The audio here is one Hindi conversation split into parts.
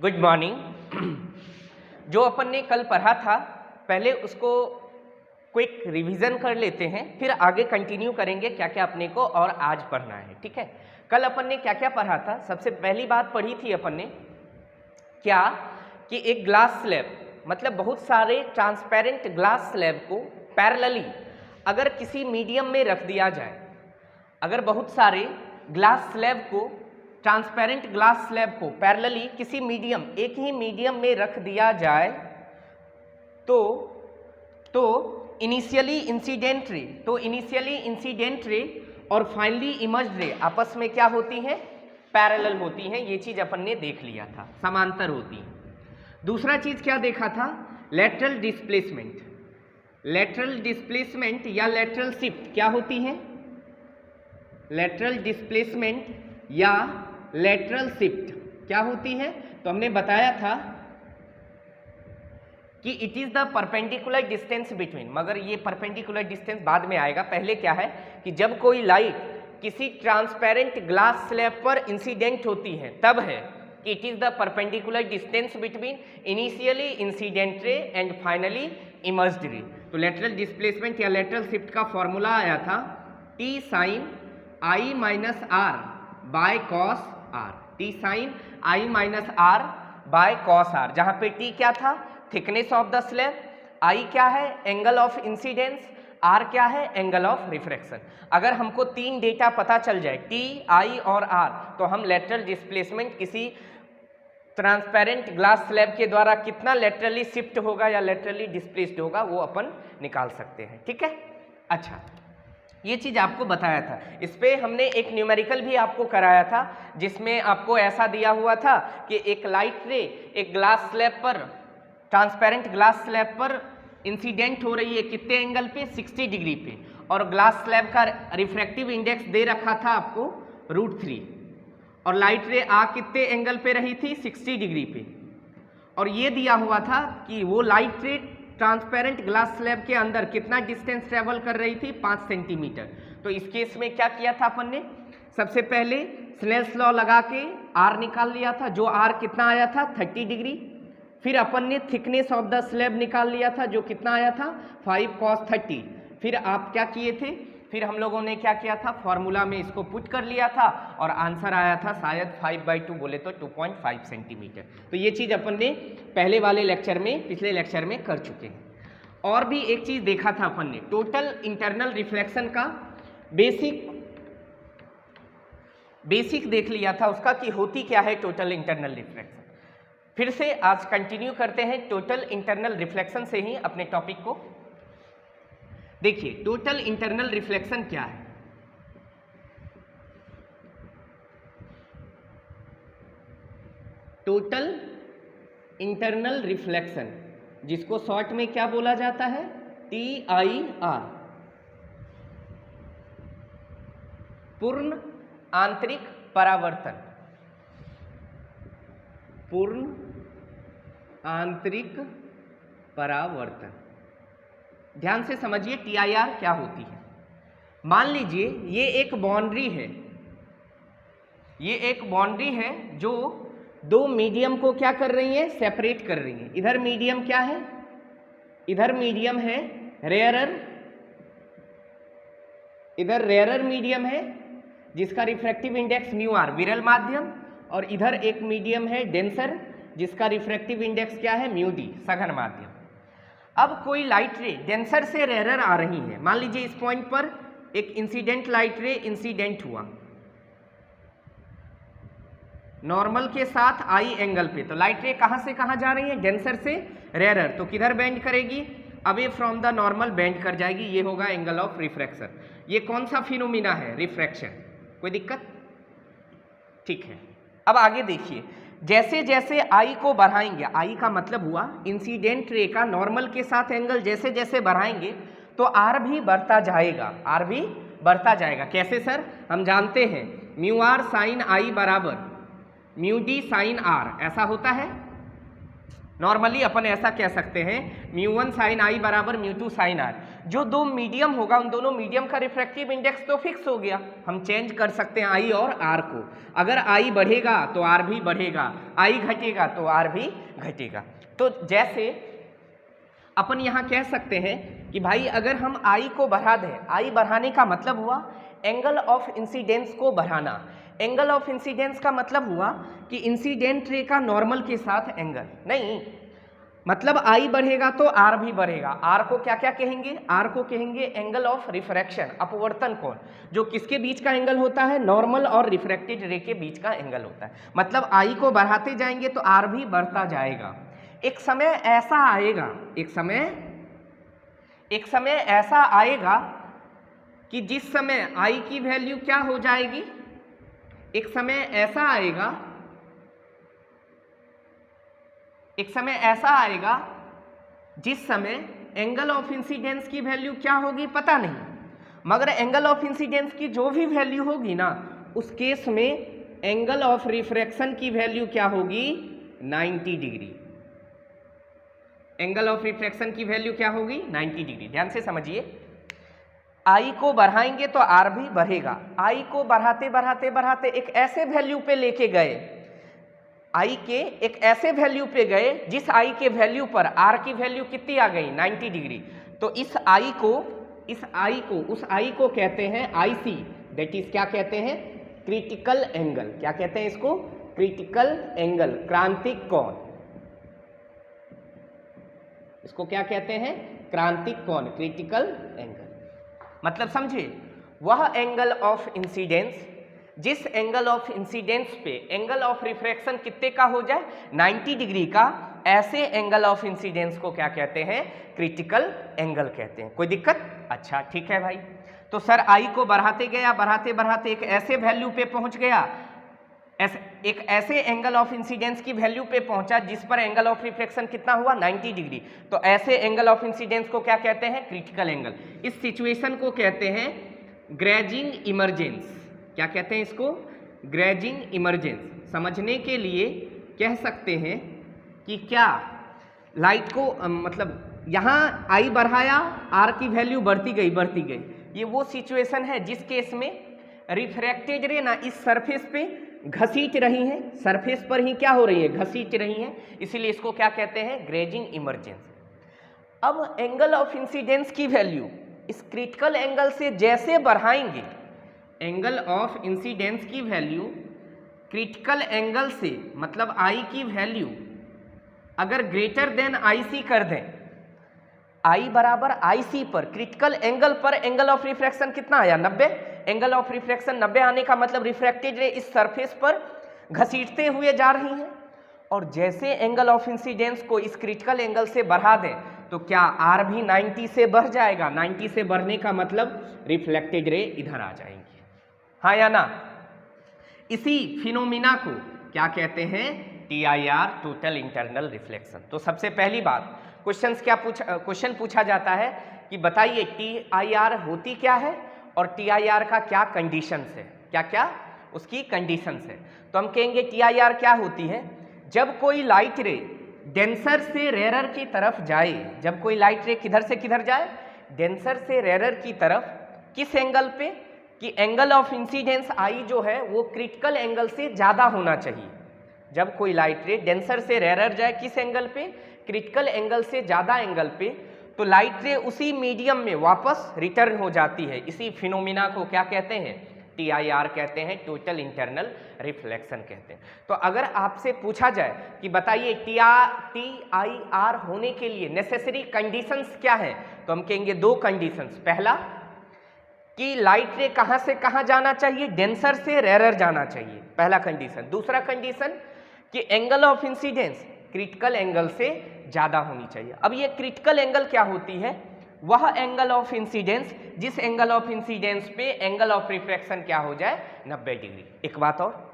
Good morning. जो अपन ने कल पढ़ा था पहले उसको क्विक रिवीजन कर लेते हैं, फिर आगे कंटिन्यू करेंगे क्या क्या अपने को और आज पढ़ना है। ठीक है, कल अपन ने क्या क्या पढ़ा था। सबसे पहली बात पढ़ी थी अपन ने क्या कि एक ग्लास स्लैब मतलब बहुत सारे ट्रांसपेरेंट ग्लास स्लैब को पैरेलली अगर किसी मीडियम में रख दिया जाए, अगर बहुत सारे ग्लास स्लैब को ट्रांसपेरेंट ग्लास स्लैब को पैरेलली किसी मीडियम एक ही मीडियम में रख दिया जाए तो इनिशियली इंसिडेंट रे और फाइनली इमर्ज्ड रे आपस में क्या होती हैं, पैरेलल होती हैं। ये चीज अपन ने देख लिया था, समांतर होती हैं। दूसरा चीज क्या देखा था, लेटरल डिस्प्लेसमेंट या लेटरल शिफ्ट क्या होती है, लेटरल डिस्प्लेसमेंट या लेटरल शिफ्ट क्या होती है। तो हमने बताया था कि it is the perpendicular distance between, मगर ये परपेंडिकुलर डिस्टेंस बाद में आएगा। पहले क्या है कि जब कोई लाइट किसी ट्रांसपेरेंट ग्लास स्लैब पर इंसिडेंट होती है तब है कि it is the perpendicular distance between initially incident ray and finally emerged ray. तो लेटरल डिस्प्लेसमेंट या लेटरल शिफ्ट का फॉर्मूला आया था T sin I minus R by cos R, T sin I minus R by cos R, जहां पे T क्या था, thickness of the slab, I क्या है, एंगल ऑफ इंसिडेंस, R क्या है, एंगल ऑफ रिफ्रैक्शन। अगर हमको तीन डेटा पता चल जाए T, I और R, तो हम लेटरल डिस्प्लेसमेंट किसी ट्रांसपेरेंट ग्लास स्लैब के द्वारा कितना लेटरली शिफ्ट होगा या लेटरली डिस्प्लेस्ड होगा वो अपन निकाल सकते हैं। ठीक है, अच्छा ये चीज आपको बताया था। इस पे हमने एक न्यूमेरिकल भी आपको कराया था जिसमें आपको ऐसा दिया हुआ था कि एक लाइट रे एक ग्लास स्लैब पर, ट्रांसपेरेंट ग्लास स्लैब पर इंसिडेंट हो रही है कितने एंगल पे, 60 डिग्री पे, और ग्लास स्लैब का रिफ्रैक्टिव इंडेक्स दे रखा था आपको √3, और लाइट रे आ कितने एंगल पे रही थी, 60 डिग्री पे, और ये दिया हुआ था कि वो लाइट रे ट्रांसपेरेंट ग्लास स्लैब के अंदर कितना डिस्टेंस ट्रेवल कर रही थी, 5 सेंटीमीटर। तो इस केस में क्या किया था अपन ने, सबसे पहले स्नेल्स लॉ लगा के R निकाल लिया था, जो R कितना आया था, 30 डिग्री। फिर अपन ने थिकनेस ऑफ द स्लैब निकाल लिया था जो कितना आया था, 5 cos 30। फिर आप क्या किए थे, फिर हम लोगों ने क्या किया था, फॉर्मूला में इसको पुट कर लिया था और आंसर आया था शायद 5/2 बोले तो 2.5 सेंटीमीटर। तो ये चीज अपन ने पहले वाले लेक्चर में, पिछले लेक्चर में कर चुके हैं। और भी एक चीज देखा था अपन ने, टोटल इंटरनल रिफ्लेक्शन का बेसिक देख लिया था उसका कि होती क्या है टोटल इंटरनल रिफ्लेक्शन। फिर से आज कंटिन्यू करते हैं टोटल इंटरनल रिफ्लेक्शन से ही अपने टॉपिक को। देखिए टोटल इंटरनल रिफ्लेक्शन क्या है, टोटल इंटरनल रिफ्लेक्शन जिसको शॉर्ट में क्या बोला जाता है, TIR, पूर्ण आंतरिक परावर्तन, पूर्ण आंतरिक परावर्तन। ध्यान से समझिए TIR क्या होती है। मान लीजिए ये एक बाउंड्री है, ये एक बाउंड्री है जो दो मीडियम को क्या कर रही है, सेपरेट कर रही है। इधर मीडियम क्या है, इधर मीडियम है रेयरर, इधर रेयरर मीडियम है जिसका रिफ्रैक्टिव इंडेक्स μr विरल माध्यम, और इधर एक मीडियम है डेंसर जिसका रिफ्रैक्टिव इंडेक्स क्या है, μd सघन माध्यम। अब कोई लाइट रे डेंसर से रेयरर आ रही है, मान लीजिए इस पॉइंट पर एक इंसिडेंट लाइट रे इंसिडेंट हुआ नॉर्मल के साथ I एंगल पे, तो लाइट रे कहां से कहां जा रही है, डेंसर से रेयरर, तो किधर बेंड करेगी, away from the normal bend कर जाएगी, ये होगा एंगल ऑफ रिफ्रैक्शन। ये कौन सा फिनोमिना है, रिफ्रैक्शन। कोई दिक्कत, ठीक है। अब आगे देखिए, जैसे जैसे I को बढ़ाएंगे, I का मतलब हुआ इंसिडेंट रे का नॉर्मल के साथ एंगल जैसे जैसे बढ़ाएंगे तो R भी बढ़ता जाएगा, R भी बढ़ता जाएगा। कैसे सर, हम जानते हैं μr sin I बराबर μd sin R, ऐसा होता है। नॉर्मली अपन ऐसा कह सकते हैं μ1 sin i बराबर μ2 sin r। जो दो मीडियम होगा उन दोनों मीडियम का रिफ्रैक्टिव इंडेक्स तो फिक्स हो गया, हम चेंज कर सकते हैं i और r को। अगर i बढ़ेगा तो r भी बढ़ेगा, i घटेगा तो r भी घटेगा। तो जैसे अपन यहाँ कह सकते हैं कि भाई अगर हम i को बढ़ा दें, i बढ़ाने का मतलब हुआ एंगल ऑफ इंसिडेंस को बढ़ाना। एंगल ऑफ इंसिडेंस का मतलब हुआ कि इंसिडेंट रे का नॉर्मल के साथ एंगल नहीं, मतलब आई बढ़ेगा तो आर भी बढ़ेगा। आर को क्या क्या कहेंगे? आर को कहेंगे एंगल ऑफ रिफ्रैक्शन, अपवर्तन कोण, जो किसके बीच का एंगल होता है? नॉर्मल और रिफ्रैक्टेड रे के बीच का एंगल होता है। मतलब आई को बढ़ाते जाएंगे तो आर भी बढ़ता जाएगा। एक समय ऐसा आएगा, एक समय ऐसा आएगा कि जिस समय आई की वैल्यू क्या हो जाएगी, एक समय ऐसा आएगा जिस समय एंगल ऑफ इंसिडेंस की वैल्यू क्या होगी पता नहीं, मगर एंगल ऑफ इंसिडेंस की जो भी वैल्यू होगी ना, उस केस में एंगल ऑफ रिफ्रैक्शन की वैल्यू क्या होगी? 90 डिग्री। एंगल ऑफ रिफ्रैक्शन की वैल्यू क्या होगी? 90 डिग्री। ध्यान से समझिए, आई को बढ़ाएंगे तो आर भी बढ़ेगा। आई को बढ़ाते बढ़ाते बढ़ाते एक ऐसे वैल्यू पे लेके गए, आई के एक ऐसे वैल्यू पे गए जिस आई के वैल्यू पर आर की वैल्यू कितनी आ गई? 90 डिग्री। तो उस आई को कहते हैं आईसी, दैट इज क्या कहते हैं? Critical angle. क्या कहते हैं इसको? क्रिटिकल एंगल, क्रांतिक कोण। इसको क्या कहते हैं? क्रांतिक कोण, क्रिटिकल एंगल। मतलब समझे, वह एंगल ऑफ इंसिडेंस जिस एंगल ऑफ इंसिडेंस पे एंगल ऑफ रिफ्रैक्शन कितने का हो जाए? 90 डिग्री का, ऐसे एंगल ऑफ इंसिडेंस को क्या कहते हैं? क्रिटिकल एंगल कहते हैं। कोई दिक्कत? अच्छा ठीक है भाई। तो सर आई को बढ़ाते गया, बढ़ाते बढ़ाते एक ऐसे वैल्यू पे पहुंच गया, एक ऐसे एंगल ऑफ इंसिडेंस की वैल्यू पे पहुंचा जिस पर एंगल ऑफ रिफ्लेक्शन कितना हुआ? 90 डिग्री। तो ऐसे एंगल ऑफ इंसिडेंस को क्या कहते हैं? Critical angle. इस सिचुएशन को कहते हैं ग्रेजिंग इमर्जेंस। क्या कहते हैं इसको? Grazing emergence. समझने के लिए कह सकते हैं कि क्या लाइट को मतलब यहाँ आई बढ़ाया, आर की वैल्यू बढ़ती गई। ये वो सिचुएशन है जिस केस में रिफ्रैक्टेड रे ना इस सरफेस पे घसीट रही हैं, सरफेस पर ही क्या हो रही है? घसीट रही हैं। इसीलिए इसको क्या कहते हैं? Grazing emergence. अब एंगल ऑफ इंसिडेंस की वैल्यू इस क्रिटिकल एंगल से जैसे बढ़ाएंगे, एंगल ऑफ इंसिडेंस की वैल्यू क्रिटिकल एंगल से, मतलब आई की वैल्यू अगर ग्रेटर देन आईसी कर दें, आई बराबर आईसी पर क्रिटिकल एंगल पर एंगल ऑफ रिफ्रैक्शन कितना आया? 90। एंगल ऑफ रिफ्रैक्शन 90 आने का मतलब रिफ्रैक्टेड रे इस सरफेस पर घसीटते हुए जा रही हैं, और जैसे एंगल ऑफ इंसिडेंस को इस क्रिटिकल एंगल से बढ़ा दें तो क्या आर भी 90 से बढ़ जाएगा? 90 से बढ़ने का मतलब रिफ्लेक्टेड रे इधर आ जाएंगे, हाँ या ना? इसी फिनोमिना को क्या कहते हैं? TIR, total internal reflection. तो सबसे पहली बात क्वेश्चन पूछा जाता है कि बताइए TIR होती क्या है और TIR का क्या कंडीशंस है, क्या उसकी कंडीशंस है। तो हम कहेंगे TIR क्या होती है? जब कोई लाइट रे डेंसर से रेरर की तरफ जाए, जब कोई लाइट रे किधर से किधर जाए? डेंसर से रेरर की तरफ, किस एंगल पे? कि एंगल ऑफ इंसिडेंस आई जो है वो क्रिटिकल एंगल से ज़्यादा होना चाहिए। जब कोई लाइट रे डेंसर से रेरर जाए, किस एंगल पे? क्रिटिकल एंगल से ज़्यादा एंगल पे, तो लाइट रे उसी मीडियम में वापस रिटर्न हो जाती है। इसी फिनोमिना को क्या कहते हैं? TIR कहते हैं, टोटल इंटरनल रिफ्लेक्शन कहते हैं। तो अगर आपसे पूछा जाए कि बताइए TIR होने के लिए नेसेसरी कंडीशंस क्या है, तो हम कहेंगे दो कंडीशंस। पहला कि लाइट रे कहाँ से कहाँ जाना चाहिए? डेंसर से रेरर जाना चाहिए, पहला कंडीशन। दूसरा कंडीशन कि angle of incidence critical angle से ज़्यादा होनी चाहिए। अब ये क्रिटिकल एंगल क्या होती है? वह एंगल ऑफ इंसिडेंस जिस एंगल ऑफ इंसिडेंस पे एंगल ऑफ रिफ्रैक्शन क्या हो जाए? 90 डिग्री। एक बात और,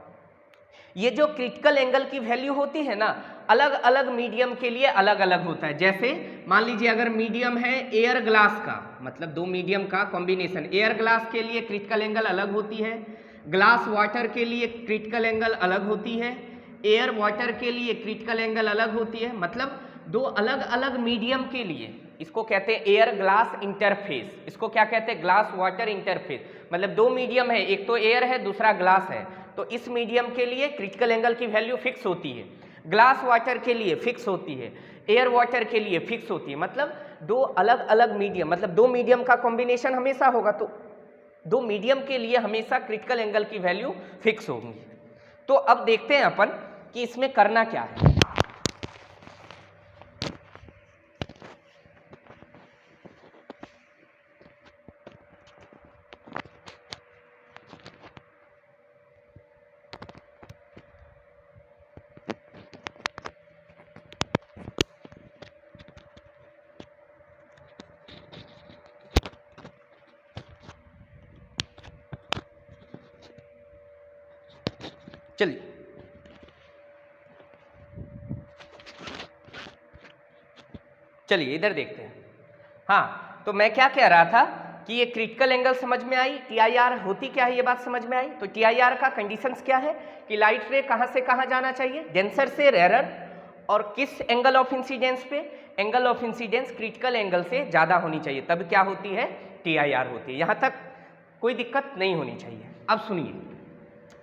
ये जो क्रिटिकल एंगल की वैल्यू होती है ना, अलग अलग मीडियम के लिए अलग अलग होता है। जैसे मान लीजिए अगर मीडियम है एयर ग्लास का, मतलब दो मीडियम का कॉम्बिनेशन, एयर ग्लास के लिए क्रिटिकल एंगल अलग होती है, ग्लास वाटर के लिए क्रिटिकल एंगल अलग होती है, एयर वाटर के लिए क्रिटिकल एंगल अलग होती है। मतलब दो अलग अलग मीडियम के लिए, इसको कहते हैं एयर ग्लास इंटरफेस, इसको क्या कहते हैं, ग्लास वाटर इंटरफेस, मतलब दो मीडियम है, एक तो एयर है दूसरा ग्लास है, तो इस मीडियम के लिए क्रिटिकल एंगल की वैल्यू फिक्स होती है, ग्लास वाटर के लिए फिक्स होती है, एयर वाटर के लिए फिक्स होती है। मतलब दो अलग अलग मीडियम, मतलब दो मीडियम का कॉम्बिनेशन हमेशा होगा, तो दो मीडियम के लिए हमेशा क्रिटिकल एंगल की वैल्यू फिक्स होगी। तो अब देखते हैं अपन कि इसमें करना क्या है। चलिए इधर देखते हैं। हाँ, तो मैं क्या कह रहा था कि ये क्रिटिकल एंगल समझ में आई, TIR होती क्या है ये बात समझ में आई। तो TIR का कंडीशंस क्या है कि लाइट रे कहाँ से कहाँ जाना चाहिए, डेंसर से रेरर, और किस एंगल ऑफ इंसिडेंस पे, angle of incidence critical angle से ज़्यादा होनी चाहिए, तब क्या होती है, TIR होती है। यहाँ तक कोई दिक्कत नहीं होनी चाहिए। अब सुनिए,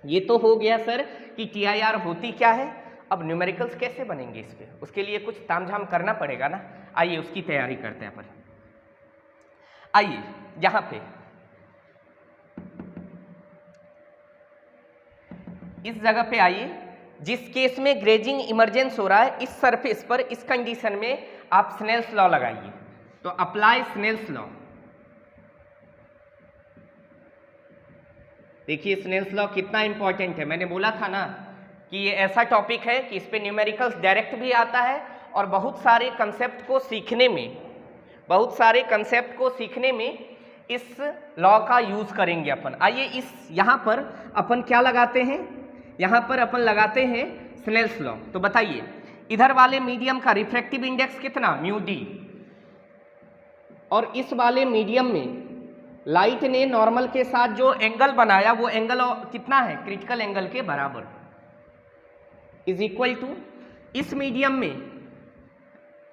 ये तो हो गया सर कि TIR होती क्या है। अब न्यूमेरिकल्स कैसे बनेंगे इस पे, उसके लिए कुछ तामझाम करना पड़ेगा ना। आइए उसकी तैयारी करते हैं अपन। आइए यहां पे इस जगह पे आइए, जिस केस में ग्रेजिंग इमरजेंस हो रहा है इस सरफेस पर, इस कंडीशन में आप स्नेल्स लॉ लगाइए। तो अप्लाई स्नेल्स लॉ। देखिए स्नेल्स लॉ कितना इंपॉर्टेंट है। मैंने बोला था ना कि ये ऐसा टॉपिक है कि इस पे न्यूमेरिकल्स डायरेक्ट भी आता है और बहुत सारे कंसेप्ट को सीखने में, इस लॉ का यूज करेंगे अपन। आइए इस यहाँ पर अपन क्या लगाते हैं, यहाँ पर अपन लगाते हैं स्नेल्स लॉ। तो बताइए इधर वाले मीडियम का रिफ्रैक्टिव इंडेक्स कितना, म्यू डी, और इस वाले मीडियम में लाइट ने नॉर्मल के साथ जो एंगल बनाया वो एंगल कितना है, क्रिटिकल एंगल के बराबर, इज इक्वल टू इस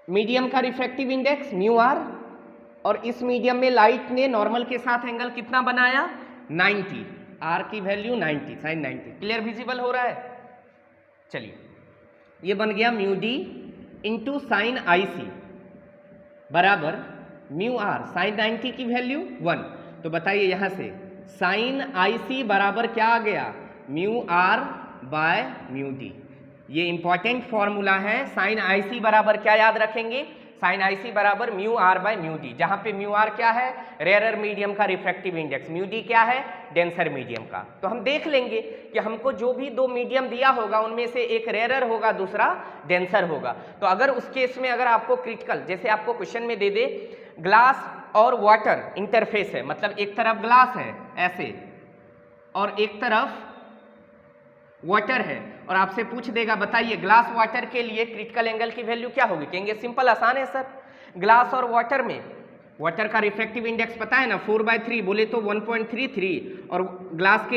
मीडियम का रिफ्रैक्टिव इंडेक्स म्यू आर, और इस मीडियम में लाइट ने नॉर्मल के साथ एंगल कितना बनाया, 90, आर की वैल्यू 90, साइन 90। क्लियर विजिबल हो रहा है। चलिए ये बन गया mu D into sine IC बराबर म्यू आर, साइन 90 की वैल्यू 1। तो बताइए यहां से साइन IC बराबर क्या आ गया, mu R by mu D. ये इंपॉर्टेंट फॉर्मूला है। साइन IC बराबर क्या याद रखेंगे, साइन IC बराबर mu R by mu D, जहां पे म्यू आर क्या है, रेयर मीडियम का रिफ्रैक्टिव इंडेक्स, म्यू डी क्या है, डेंसर मीडियम का। तो हम देख लेंगे कि हमको जो भी दो मीडियम दिया होगा उनमें से एक रेयर होगा दूसरा डेंसर होगा। तो अगर उस केस में अगर आपको क्रिटिकल, जैसे आपको क्वेश्चन में दे दे ग्लास और वाटर इंटरफेस है, मतलब एक तरफ ग्लास है ऐसे और एक तरफ वाटर है, और आपसे पूछ देगा बताइए ग्लास वाटर के लिए क्रिटिकल एंगल की वैल्यू क्या होगी, कहेंगे सिंपल आसान है सर, ग्लास और वाटर में वाटर का रिफ्रैक्टिव इंडेक्स पता है ना 4/3, बोले तो 1.33, और ग्लास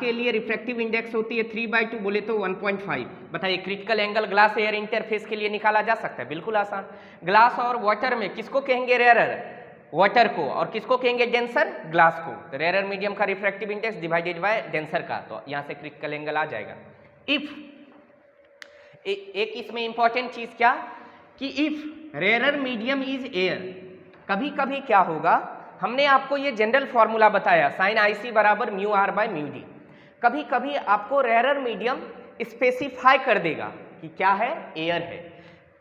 के लिए रिफ्रैक्टिव इंडेक्स होती है 3/2, बोले तो 1.5। बताइए critical angle glass air interface के लिए निकाला जा सकता है, बिल्कुल आसान। ग्लास और वाटर में किसको कहेंगे रेयर, वाटर को, और किसको कहेंगे डेंसर, ग्लास को। तो रेयर मीडियम का refractive index divided by denser का, तो यहां से क्रिटिकल एंगल आ जाएगा। इफ एक इसमें इंपॉर्टेंट चीज क्या कि if rare medium is air, कभी कभी क्या होगा, हमने आपको ये जनरल फॉर्मूला बताया साइन IC बराबर mu R by mu D, कभी कभी आपको रेयर मीडियम स्पेसिफाई कर देगा कि क्या है, एयर है।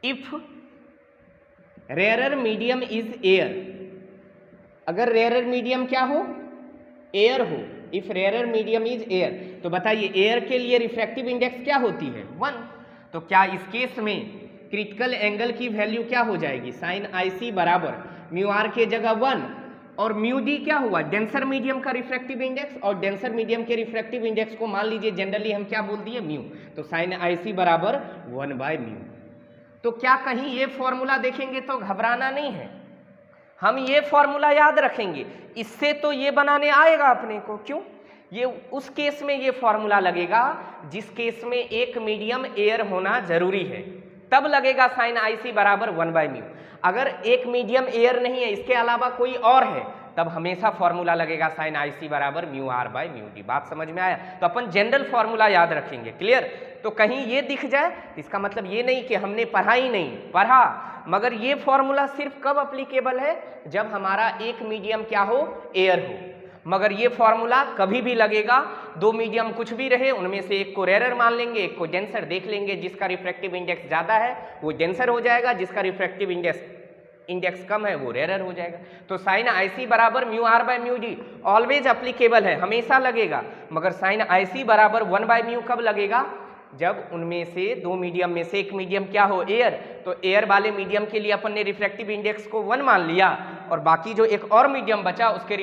If rare medium is air, अगर रेयर मीडियम क्या हो, एयर हो, if rare medium is air, तो बताइए एयर के लिए रिफ्रैक्टिव इंडेक्स क्या होती है, 1। तो क्या इस केस में क्रिटिकल एंगल की वैल्यू क्या हो जाएगी, साइन IC बराबर म्यू आर के जगह 1, और म्यू डी क्या हुआ, डेंसर मीडियम का रिफ्रैक्टिव इंडेक्स, और डेंसर मीडियम के रिफ्रैक्टिव इंडेक्स को मान लीजिए जनरली हम क्या बोल दिए, म्यू, तो साइन IC बराबर 1/म्यू। तो क्या कहीं ये फॉर्मूला देखेंगे तो घबराना नहीं है, हम ये फॉर्मूला याद रखेंगे, इससे तो ये बनाने आएगा अपने को। क्यों, ये उस केस में ये फॉर्मूला लगेगा जिस केस में एक मीडियम एयर होना जरूरी है। तब लगेगा साइन IC बराबर 1/μ। अगर एक मीडियम एयर नहीं है, इसके अलावा कोई और है, तब हमेशा फॉर्मूला लगेगा साइन IC बराबर μr/μd। बात समझ में आया? तो अपन जनरल फॉर्मूला याद रखेंगे। क्लियर? तो कहीं ये दिख जाए इसका मतलब ये नहीं कि हमने पढ़ा ही नहीं, पढ़ा, मगर ये फॉर्मूला सिर्फ कब अप्लीकेबल है? जब हमारा एक मीडियम क्या हो? एयर हो। मगर ये फॉर्मूला कभी भी लगेगा, दो मीडियम कुछ भी रहे, उनमें से एक को रेयर मान लेंगे, एक को डेंसर देख लेंगे, जिसका रिफ्रैक्टिव इंडेक्स ज़्यादा है वो डेंसर हो जाएगा, जिसका रिफ्रैक्टिव इंडेक्स कम है वो रेयर हो जाएगा। तो साइन IC बराबर μr/μd ऑलवेज अप्लीकेबल है, हमेशा लगेगा। मगर साइन IC बराबर 1/μ कब लगेगा? जब उनमें से दो मीडियम में से एक मीडियम क्या हो? एयर। तो एयर वाले मीडियम के लिए अपन ने रिफ्रैक्टिव इंडेक्स को 1 मान लिया, और बाकी जो एक और मीडियम बचा उसके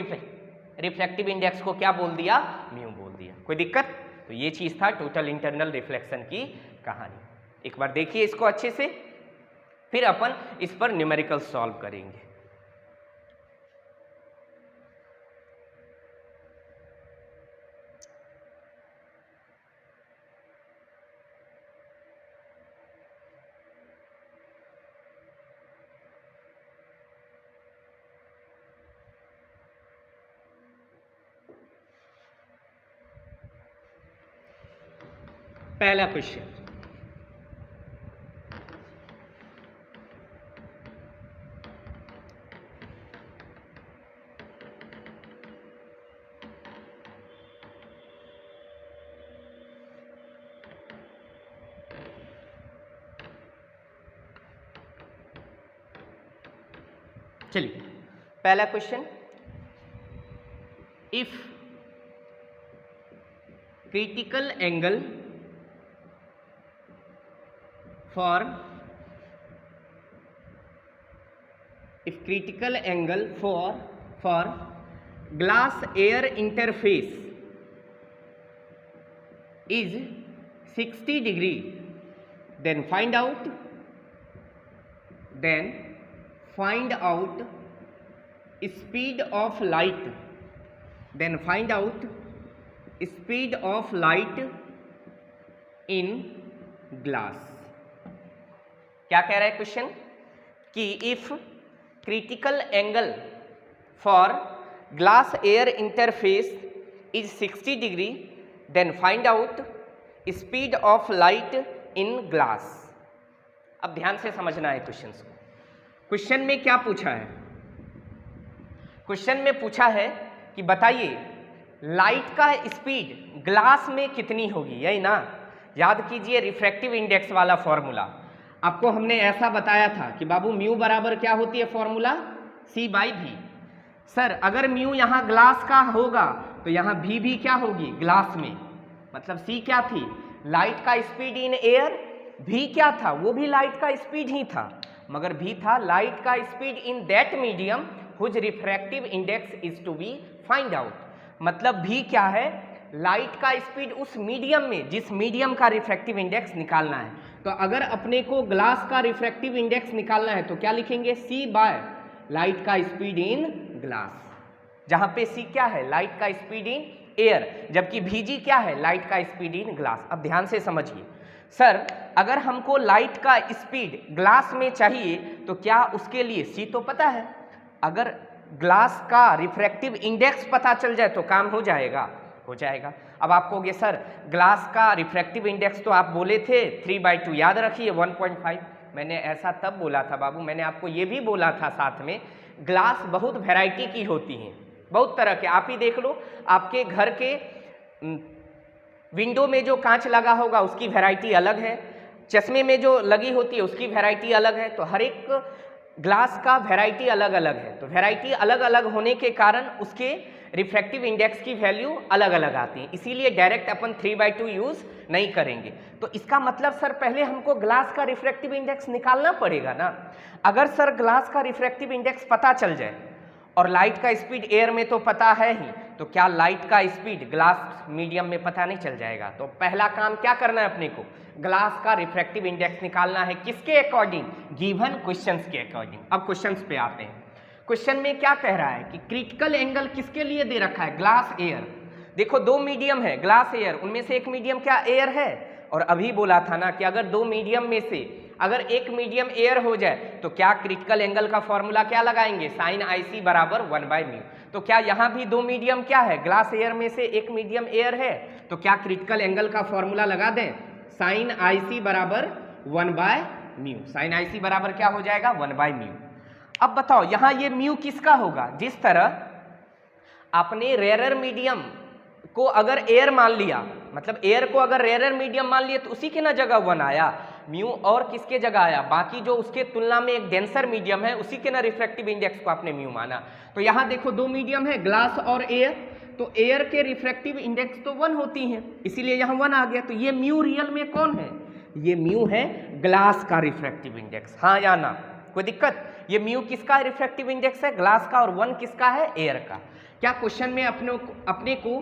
रिफ्रैक्टिव इंडेक्स को क्या बोल दिया? म्यू बोल दिया। कोई दिक्कत? तो ये चीज था टोटल इंटरनल रिफ्लेक्शन की कहानी। एक बार देखिए इसको अच्छे से, फिर अपन इस पर न्यूमेरिकल सॉल्व करेंगे। पहला क्वेश्चन, चलिए पहला question, if critical angle for glass air interface is 60 degree, then find out speed of light, in glass। क्या कह रहा है क्वेश्चन? कि if critical angle for glass air interface is 60 degree, then find out speed of light in glass. अब ध्यान से समझना है क्वेश्चन को। क्वेश्चन में क्या पूछा है? क्वेश्चन में पूछा है कि बताइए लाइट का स्पीड ग्लास में कितनी होगी, यही ना? याद कीजिए रिफ्रैक्टिव इंडेक्स वाला फॉर्मूला आपको हमने ऐसा बताया था कि बाबू म्यू बराबर क्या होती है फॉर्मूला? C/V। सर अगर म्यू यहाँ ग्लास का होगा तो यहाँ V भी क्या होगी? ग्लास में। मतलब C क्या थी? लाइट का स्पीड इन एयर। V क्या था? वो भी लाइट का स्पीड ही था, मगर V था लाइट का speed in that medium whose refractive index is to be find out. मतलब V क्या है? लाइट का स्पीड उस मीडियम में जिस मीडियम का रिफ्रैक्टिव इंडेक्स निकालना है। तो अगर अपने को ग्लास का रिफ्रैक्टिव इंडेक्स निकालना है तो क्या लिखेंगे? C/ लाइट का स्पीड इन ग्लास, जहां पे C क्या है? लाइट का स्पीड इन एयर, जबकि Vg क्या है? लाइट का स्पीड इन ग्लास। अब ध्यान से समझिए सर, अगर हमको लाइट का स्पीड ग्लास में चाहिए तो क्या उसके लिए C तो पता है, अगर ग्लास का रिफ्रैक्टिव इंडेक्स पता चल जाए तो काम हो जाएगा? हो जाएगा। अब आप कहोगे सर ग्लास का रिफ्रैक्टिव इंडेक्स तो आप बोले थे 3/2, याद रखिए 1.5। मैंने ऐसा तब बोला था बाबू, मैंने आपको ये भी बोला था साथ में ग्लास बहुत वैरायटी की होती हैं, बहुत तरह के। आप ही देख लो, आपके घर के विंडो में जो कांच लगा होगा उसकी वैरायटी अलग है, चश्मे में जो लगी होती है उसकी वैरायटी अलग है। तो हर एक ग्लास का वैरायटी अलग अलग है। तो वैरायटी अलग अलग होने के कारण उसके रिफ्रैक्टिव इंडेक्स की वैल्यू अलग अलग आती है, इसीलिए डायरेक्ट अपन 3/2 यूज नहीं करेंगे। तो इसका मतलब सर पहले हमको ग्लास का रिफ्रैक्टिव इंडेक्स निकालना पड़ेगा ना। अगर सर ग्लास का रिफ्रैक्टिव इंडेक्स पता चल जाए और लाइट का स्पीड एयर में तो पता है ही, तो क्या लाइट का स्पीड ग्लास मीडियम में पता नहीं चल जाएगा? तो पहला काम क्या करना है अपने को? ग्लास का रिफ्रैक्टिव इंडेक्स निकालना है। किसके अकॉर्डिंग? गिवन क्वेश्चंस के अकॉर्डिंग। अब क्वेश्चंस पे आते हैं। क्वेश्चन में क्या कह रहा है कि क्रिटिकल एंगल किसके लिए दे रखा है? Glass air. देखो दो मीडियम है ग्लास एयर, उनमें से एक मीडियम क्या एयर है? और अभी बोला था ना कि अगर दो मीडियम में से अगर एक मीडियम एयर हो जाए तो क्या क्रिटिकल एंगल का फॉर्मूला क्या लगाएंगे, साइन IC बराबर 1/μ। तो क्या यहाँ भी दो मीडियम क्या है, ग्लास एयर में से एक मीडियम एयर है, तो क्या क्रिटिकल एंगल का फॉर्मूला लगा दें, साइन IC बराबर 1/μ। साइन IC बराबर क्या हो जाएगा, 1/μ। अब बताओ यहाँ ये म्यू किसका होगा, जिस तरह आपने रेयर मीडियम को अगर एयर मान लिया, मतलब एयर को अगर रेयर मीडियम मान लिया तो उसी के ना जगह 1 आया, म्यू और किसके जगह आया, बाकी जो उसके तुलना में एक डेंसर मीडियम है उसी के ना रिफ्रैक्टिव इंडेक्स को आपने म्यू माना। तो यहाँ देखो दो मीडियम है, ग्लास और एयर, तो एयर के रिफ्रैक्टिव इंडेक्स तो 1 होती हैं, इसीलिए यहाँ 1 आ गया। तो ये म्यू रियल में कौन है, ये म्यू है ग्लास का रिफ्रैक्टिव इंडेक्स, हाँ या ना, कोई दिक्कत। ये म्यू किसका रिफ्रैक्टिव इंडेक्स है, ग्लास का, और 1 किसका है, एयर का। क्या क्वेश्चन में अपने को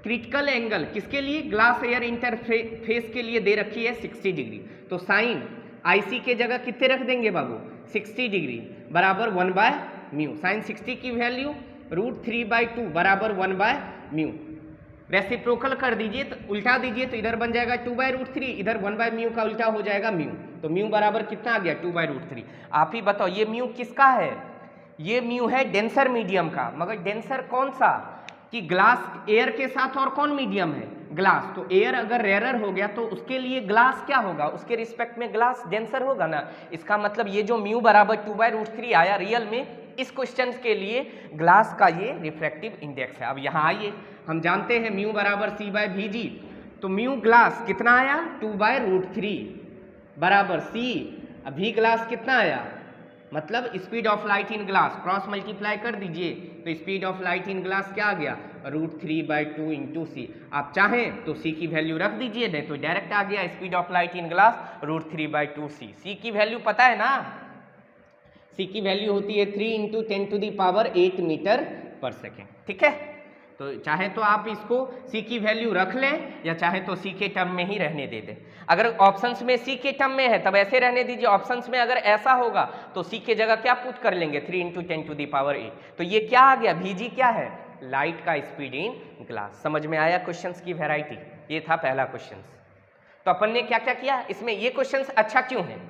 क्रिटिकल एंगल किसके लिए, ग्लास एयर इंटरफेस के लिए दे रखी है 60 डिग्री, तो साइन IC के जगह कितने रख देंगे बाबू, 60 डिग्री बराबर 1/μ। साइन 60 की वैल्यू √3/2 बराबर 1/μ। रेसिप्रोकल कर दीजिए तो उल्टा दीजिए तो इधर बन जाएगा 2/√3, इधर 1/μ का उल्टा हो जाएगा म्यू, तो म्यू बराबर कितना आ गया, 2/√3। आप ही बताओ ये म्यू किसका है, ये म्यू है डेंसर मीडियम का, मगर डेंसर कौन सा, कि ग्लास एयर के साथ और कौन मीडियम है, ग्लास। तो एयर अगर रेयर हो गया तो उसके लिए ग्लास क्या होगा, उसके रिस्पेक्ट में ग्लास डेंसर होगा ना। इसका मतलब ये जो म्यू बराबर 2/√3 आया रियल में, इस क्वेश्चन के लिए ग्लास का ये रिफ्रैक्टिव इंडेक्स है। अब यहाँ आइए, हम जानते हैं म्यू बराबर C/Vg, तो म्यू ग्लास कितना आया, 2/√3 बराबर C, अभी ग्लास कितना आया, मतलब speed of light in glass, cross multiply कर दीजिए तो speed of light in glass क्या आ गया, √3/2 इंटू C। आप चाहें तो C की वैल्यू रख दीजिए, नहीं तो डायरेक्ट आ गया speed of light in glass √3/2 C। C की वैल्यू पता है ना, C की वैल्यू होती है 3 × 10⁸ मीटर पर सेकेंड, ठीक है। तो चाहे तो आप इसको C की वैल्यू रख लें या चाहे तो C के टर्म में ही रहने दे दें। अगर ऑप्शंस में C के टर्म में है तब ऐसे रहने दीजिए, ऑप्शंस में अगर ऐसा होगा तो C के जगह क्या पुट कर लेंगे, 3 × 10⁸। तो ये क्या आ गया, Vg क्या है, लाइट का स्पीड इन ग्लास। समझ में आया क्वेश्चंस की वैरायटी, ये था पहला क्वेश्चन। तो अपन ने क्या क्या किया इसमें, ये क्वेश्चन अच्छा क्यों है,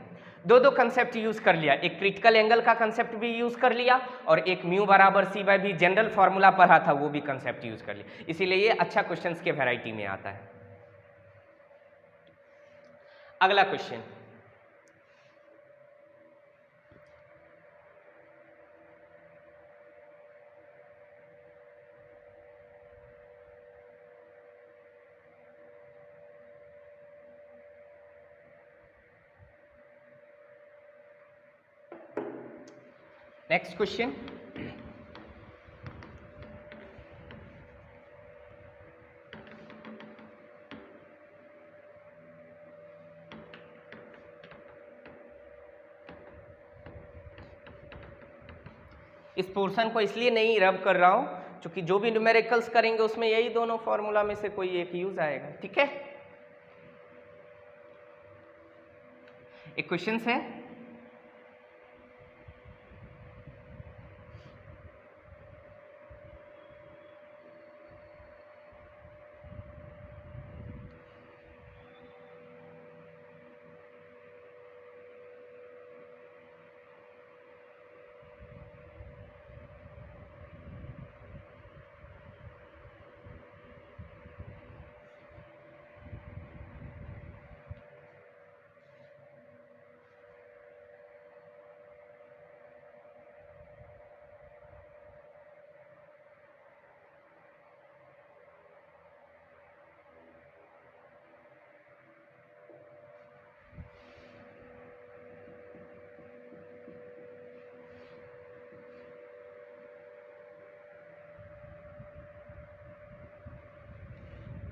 दो कंसेप्ट यूज कर लिया, एक क्रिटिकल एंगल का कंसेप्ट भी यूज कर लिया और एक म्यू बराबर C/V जनरल फॉर्मूला पढ़ा था वो भी कंसेप्ट यूज कर लिया, इसीलिए ये अच्छा क्वेश्चंस के वैरायटी में आता है। अगला क्वेश्चन, नेक्स्ट क्वेश्चन, इस पोर्शन को इसलिए नहीं रब कर रहा हूं क्योंकि जो भी न्यूमेरिकल्स करेंगे उसमें यही दोनों फॉर्मूला में से कोई एक यूज आएगा, ठीक है। एक क्वेश्चन है,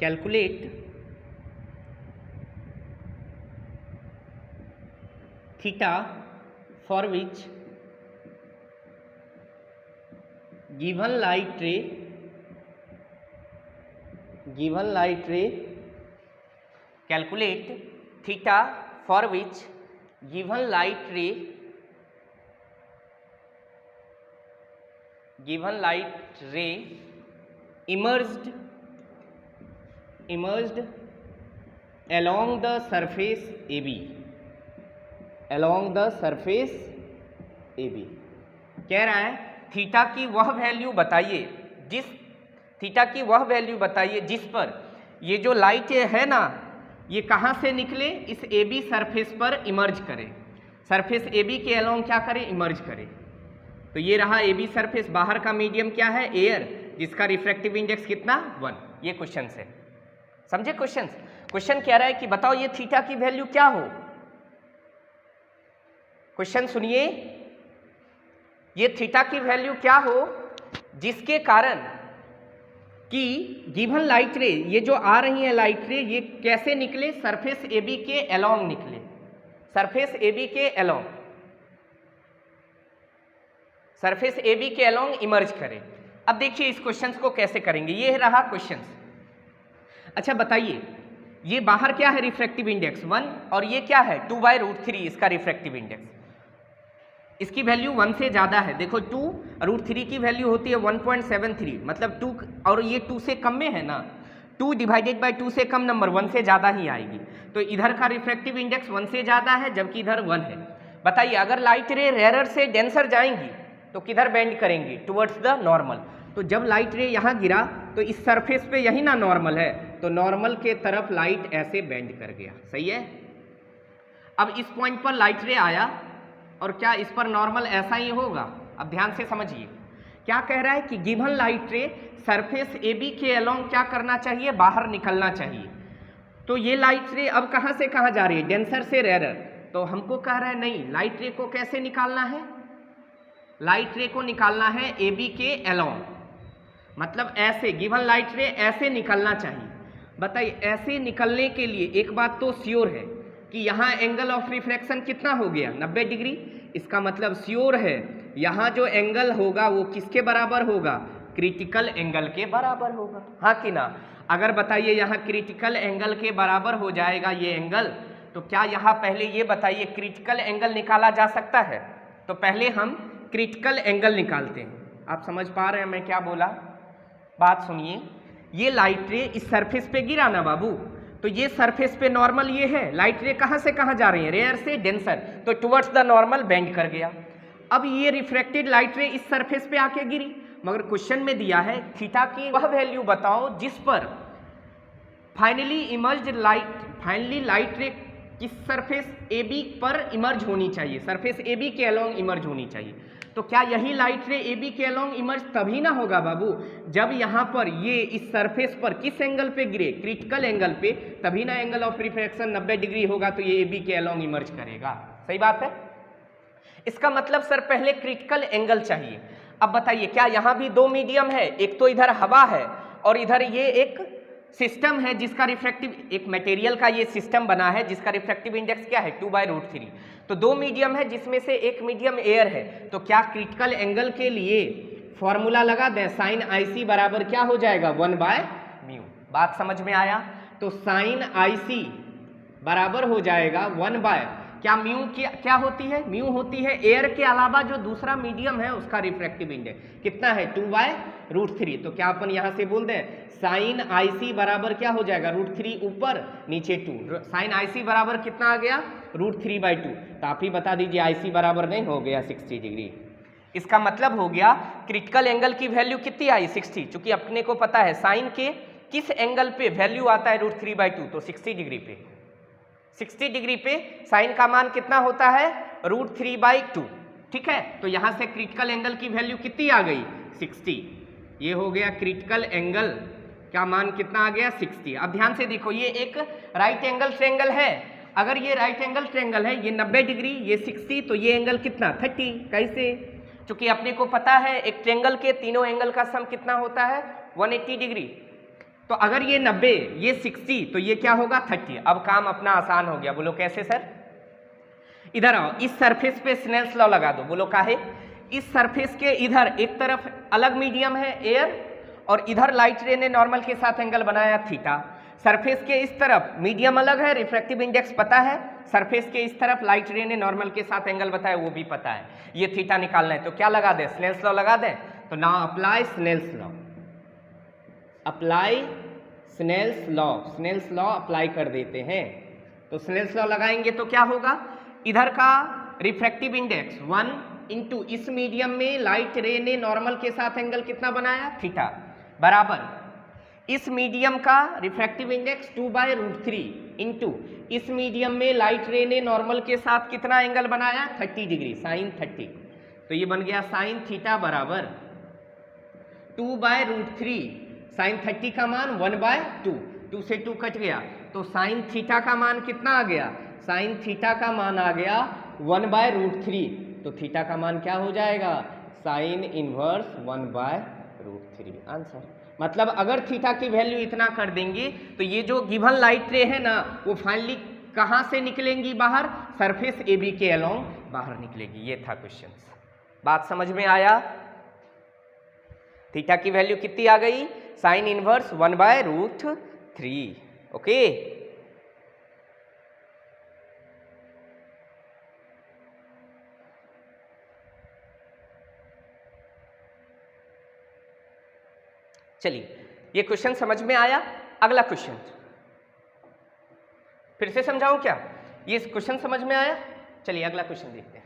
calculate theta for which given light ray calculate theta for which given light ray emerged along the surface AB along the surface AB। कह रहा है थीटा की वह वैल्यू बताइए जिस पर ये जो लाइट है ना, ये कहाँ से निकले, इस AB सरफेस पर इमर्ज करे, सरफेस AB के अलोंग क्या करे, इमर्ज करे। तो ये रहा AB सरफेस, बाहर का मीडियम क्या है, एयर, जिसका रिफ्रैक्टिव इंडेक्स कितना, 1। ये क्वेश्चन है, समझे क्वेश्चन कह रहा है कि बताओ ये थीटा की वैल्यू क्या हो। क्वेश्चन सुनिए, ये थीटा की वैल्यू क्या हो जिसके कारण कि गिवन लाइट रे, ये जो आ रही है लाइट रे, ये कैसे निकले, सरफेस AB के अलोंग निकले, सरफेस AB के अलोंग, सरफेस AB के अलोंग इमर्ज करे। अब देखिए इस क्वेश्चन को कैसे करेंगे, ये रहा क्वेश्चन। अच्छा बताइए, ये बाहर क्या है, रिफ्रैक्टिव इंडेक्स 1, और ये क्या है 2/√3 इसका रिफ्रैक्टिव इंडेक्स, इसकी वैल्यू 1 से ज़्यादा है। देखो 2√3 की वैल्यू होती है 1.73, मतलब 2, और ये 2 से कम में है ना, 2 डिवाइडेड बाई 2 से कम नंबर 1 से ज़्यादा ही आएगी। तो इधर का रिफ्रैक्टिव इंडेक्स 1 से ज़्यादा है, जबकि इधर 1 है। बताइए अगर लाइट रे रेयर से डेंसर जाएंगी तो किधर बेंड करेंगी, टुवर्ड्स द नॉर्मल। तो जब लाइट रे यहाँ गिरा तो इस सरफेस पे यही ना नॉर्मल है, तो नॉर्मल के तरफ लाइट ऐसे बेंड कर गया, सही है। अब इस पॉइंट पर लाइट रे आया और क्या इस पर नॉर्मल ऐसा ही होगा। अब ध्यान से समझिए, क्या कह रहा है कि गिवन लाइट रे सरफेस AB के अलोंग क्या करना चाहिए, बाहर निकलना चाहिए। तो ये लाइट रे अब कहाँ से कहाँ जा रही है, डेंसर से रेयर। तो हमको कह रहा है नहीं, लाइट रे को कैसे निकालना है, लाइट रे को निकालना है AB के अलोंग, मतलब ऐसे, गिवन लाइट रे ऐसे निकलना चाहिए। बताइए ऐसे निकलने के लिए एक बात तो श्योर है कि यहाँ एंगल ऑफ रिफ्लेक्शन कितना हो गया, 90 डिग्री। इसका मतलब श्योर है यहाँ जो एंगल होगा वो किसके बराबर होगा, क्रिटिकल एंगल के बराबर होगा, हाँ कि ना। अगर बताइए यहाँ क्रिटिकल एंगल के बराबर हो जाएगा ये एंगल, तो क्या यहाँ पहले ये बताइए क्रिटिकल एंगल निकाला जा सकता है। तो पहले हम क्रिटिकल एंगल निकालते हैं। आप समझ पा रहे हैं मैं क्या बोला, बात सुनिए। ये लाइट रे इस सरफेस पे गिरा ना बाबू, तो ये सरफेस पे नॉर्मल ये है, लाइट रे कहाँ से कहाँ जा रही है, रेयर से डेंसर, तो टुवर्ड्स द नॉर्मल बेंड कर गया। अब ये रिफ्रैक्टेड लाइट रे इस सरफेस पे आके गिरी, मगर क्वेश्चन में दिया है थीटा की वह वैल्यू बताओ जिस पर फाइनली लाइट रे किस सरफेस AB पर इमर्ज होनी चाहिए, सरफेस AB के अलोंग इमर्ज होनी चाहिए। तो क्या यही लाइट रे AB के अलोंग इमर्ज तभी ना होगा बाबू, जब यहाँ पर ये इस सरफेस पर किस एंगल पे गिरे, क्रिटिकल एंगल पे, तभी ना एंगल ऑफ रिफ्रैक्शन 90 डिग्री होगा, तो ये AB के अलोंग इमर्ज करेगा। सही बात है। इसका मतलब सर पहले क्रिटिकल एंगल चाहिए। अब बताइए क्या यहाँ भी दो मीडियम है, एक तो इधर हवा है और इधर ये एक सिस्टम है जिसका रिफ्रैक्टिव, एक मटेरियल का ये सिस्टम बना है जिसका रिफ्रैक्टिव इंडेक्स क्या है 2/√3। तो दो मीडियम है जिसमें से एक मीडियम एयर है। तो क्या क्रिटिकल एंगल के लिए फॉर्मूला लगा दें, साइन IC बराबर क्या हो जाएगा 1/μ। बात समझ में आया। तो साइन IC बराबर हो जाएगा 1/, क्या म्यू क्या होती है, म्यू होती है एयर के अलावा जो दूसरा मीडियम है उसका रिफ्रैक्टिव इंडेक्स कितना है 2/√3। तो क्या अपन यहाँ से बोल दें साइन IC बराबर क्या हो जाएगा √3 ऊपर नीचे 2, साइन IC बराबर कितना आ गया √3/2। तो आप ही बता दीजिए IC बराबर नहीं हो गया 60 डिग्री। इसका मतलब हो गया क्रिटिकल एंगल की वैल्यू कितनी आई 60, चूंकि अपने को पता है साइन के किस एंगल पे वैल्यू आता है √3/2, तो 60 डिग्री पे, 60 डिग्री पे साइन का मान कितना होता है √3/2। ठीक है, तो यहां से क्रिटिकल एंगल की वैल्यू कितनी आ गई 60। ये हो गया क्रिटिकल एंगल का मान कितना आ गया 60। अब ध्यान से देखो ये एक राइट एंगल ट्रायंगल है, अगर ये राइट एंगल ट्रायंगल है, ये 90 डिग्री, ये 60, तो ये एंगल कितना 30। कैसे, क्योंकि अपने को पता है एक ट्रायंगल के तीनों एंगल का सम कितना होता है 180 डिग्री। तो अगर ये 90, ये 60, तो ये क्या होगा 30। अब काम अपना आसान हो गया। बोलो कैसे सर, इधर आओ, इस सरफेस पे स्नेल्स लॉ लगा दो। बोलो काहे, इस सरफेस के इधर एक तरफ अलग मीडियम है एयर और इधर लाइट रे ने नॉर्मल के साथ एंगल बनाया थीटा। सरफेस के इस तरफ मीडियम अलग है, रिफ्रैक्टिव इंडेक्स पता है, सरफेस के इस तरफ लाइट रे ने नॉर्मल के साथ एंगल बताया वो भी पता है, ये थीटा निकालना है। तो क्या लगा दें स्नेल्स लॉ लगा दें। तो now apply Snell's law, apply Snell's law, Snell's law apply कर देते हैं। तो स्नेल्स लॉ लगाएंगे तो क्या होगा, इधर का रिफ्रैक्टिव इंडेक्स 1 इंटू इस मीडियम में लाइट रे ने नॉर्मल के साथ एंगल कितना बनाया, थीटा, बराबर इस मीडियम का रिफ्रैक्टिव इंडेक्स 2/√3 इंटू इस मीडियम में लाइट रे ने नॉर्मल के साथ कितना एंगल बनाया, 30 डिग्री, साइन 30। तो ये बन गया साइन थीटा बराबर 2/√3, साइन 30 का मान 1/2, 2 से 2 कट गया, तो साइन थीटा का मान कितना आ गया, साइन थीटा का मान आ गया 1/√3, तो थीटा का मान क्या हो जाएगा, साइन इनवर्स 1/√3 आंसर। मतलब अगर थीटा की वैल्यू इतना कर देंगे तो ये जो गिवन लाइट रे है ना वो फाइनली कहाँ से निकलेंगी बाहर, सरफेस AB के अलोंग बाहर निकलेगी। ये था क्वेश्चन। बात समझ में आया? थीटा की वैल्यू कितनी आ गई, साइन इनवर्स 1/√3। ओके, चलिए ये क्वेश्चन समझ में आया। अगला क्वेश्चन फिर से समझाऊं क्या, ये क्वेश्चन समझ में आया? चलिए अगला क्वेश्चन देखते हैं।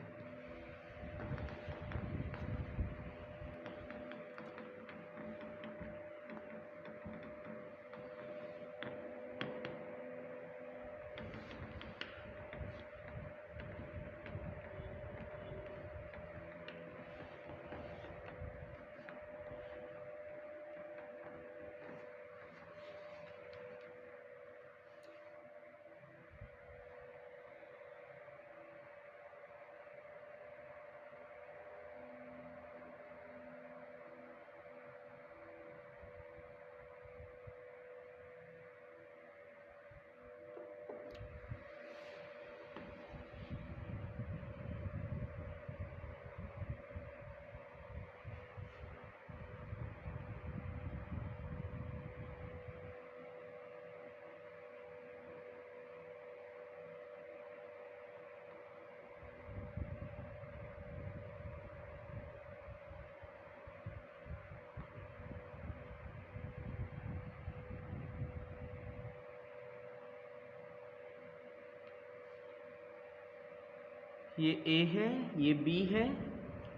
ये A है, ये B है,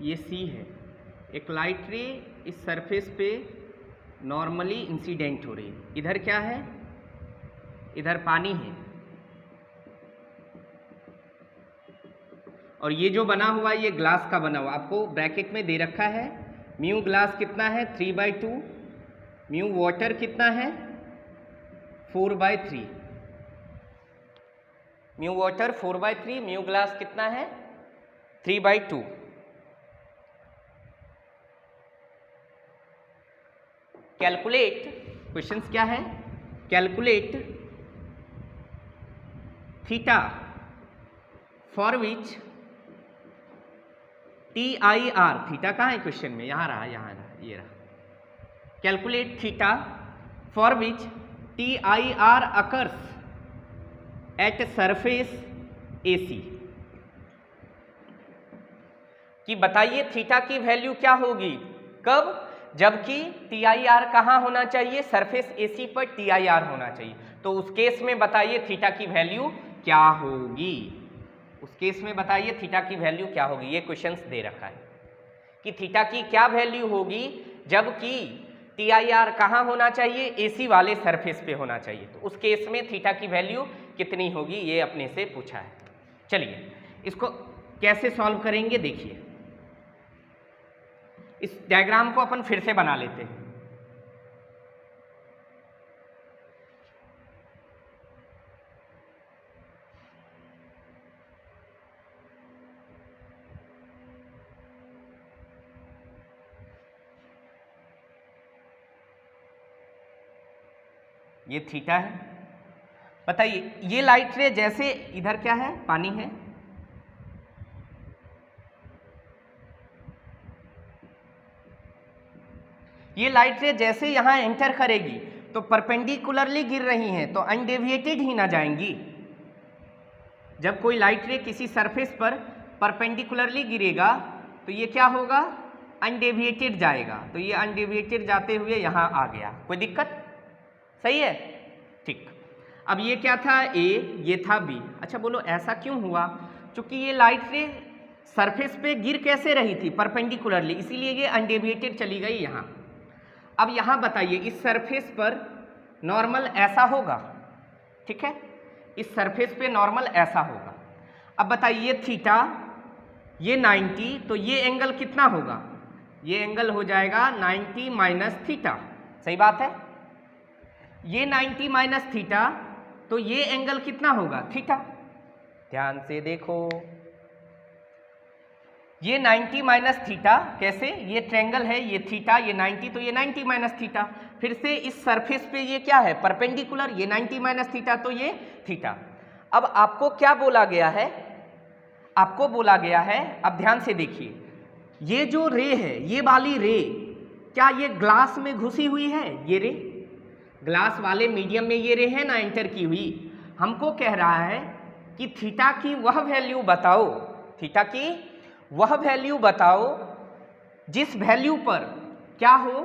ये C है। एक लाइट रे इस सरफेस पे नॉर्मली इंसिडेंट हो रही है। इधर क्या है, इधर पानी है, और ये जो बना हुआ ये ग्लास का बना हुआ, आपको ब्रैकेट में दे रखा है। म्यू ग्लास कितना है, 3/2, म्यू वाटर कितना है, 4/3, म्यू वाटर 4/3, म्यू ग्लास कितना है, 3/2। कैलकुलेट, क्वेश्चंस क्या है, calculate theta for which TIR, theta कहाँ है क्वेश्चन में, यहाँ रहा, ये रहा। Calculate theta for which TIR occurs at surface AC। कि बताइए थीटा की वैल्यू क्या होगी, कब, जबकि TIR कहाँ होना चाहिए, सरफेस AC पर TIR होना चाहिए। तो उस केस में बताइए थीटा की वैल्यू क्या होगी, उस केस में बताइए थीटा की वैल्यू क्या होगी। ये क्वेश्चंस दे रखा है कि थीटा की क्या वैल्यू होगी जबकि TIR कहाँ होना चाहिए, AC वाले सरफेस पे होना चाहिए। तो उस केस में थीटा की वैल्यू कितनी होगी, ये अपने से पूछा है। चलिए इसको कैसे सॉल्व करेंगे देखिए। इस डायग्राम को अपन फिर से बना लेते हैं। ये थीटा है। बताइए ये लाइट रे जैसे इधर क्या है, पानी है, ये लाइट रे जैसे यहां एंटर करेगी तो परपेंडिकुलरली गिर रही हैं, तो अनडेविएटेड ही ना जाएंगी। जब कोई लाइट रे किसी सरफेस पर परपेंडिकुलरली गिरेगा तो ये क्या होगा, अनडेविएटेड जाएगा। तो ये अनडेविएटेड जाते हुए यहाँ आ गया, कोई दिक्कत, सही है, ठीक। अब ये क्या था, A, ये था B। अच्छा बोलो ऐसा क्यों हुआ, चूंकि ये लाइट रे सरफेस पे गिर कैसे रही थी, परपेंडिकुलरली, इसीलिए ये अनडेविएटेड चली गई यहाँ। अब यहाँ बताइए इस सरफेस पर नॉर्मल ऐसा होगा, ठीक है, इस सरफेस पे नॉर्मल ऐसा होगा। अब बताइए ये थीटा, ये 90, तो ये एंगल कितना होगा, ये एंगल हो जाएगा 90 माइनस थीटा, सही बात है। ये 90 माइनस थीटा, तो ये एंगल कितना होगा, थीटा। ध्यान से देखो, ये 90 माइनस थीटा कैसे, ये ट्रायंगल है, ये थीटा, ये 90, तो ये 90 माइनस थीटा। फिर से इस सरफेस पे ये क्या है, परपेंडिकुलर, ये 90 माइनस थीटा, तो ये थीटा। अब आपको क्या बोला गया है, आपको बोला गया है, अब ध्यान से देखिए, ये जो रे है, ये वाली रे क्या ये ग्लास में घुसी हुई है, ये रे ग्लास वाले मीडियम में ये रे है ना एंटर की हुई। हमको कह रहा है कि थीटा की वह वैल्यू बताओ, थीटा की वह वैल्यू बताओ जिस वैल्यू पर क्या हो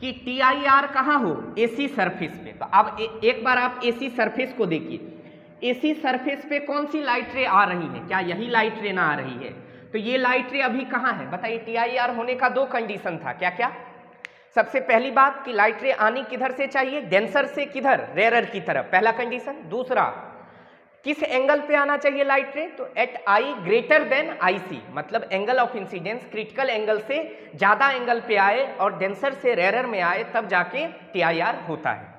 कि टी आई आर कहाँ हो, एसी सरफेस पे। तो अब एक बार आप एसी सरफेस को देखिए, एसी सरफेस पे कौन सी लाइट रे आ रही है, क्या यही लाइट रे ना आ रही है। तो ये लाइट रे अभी कहाँ है, बताइए। टी आई आर होने का दो कंडीशन था, क्या क्या। सबसे पहली बात कि लाइट रे आनी किधर से चाहिए, डेंसर से किधर, रेयरर की तरफ, पहला कंडीशन। दूसरा, किस एंगल पे आना चाहिए लाइट रे, तो at I greater than I C, मतलब angle of incidence critical angle से ज्यादा एंगल पे आए और डेंसर से रेयरर में आए, तब जाके टी आई आर होता है।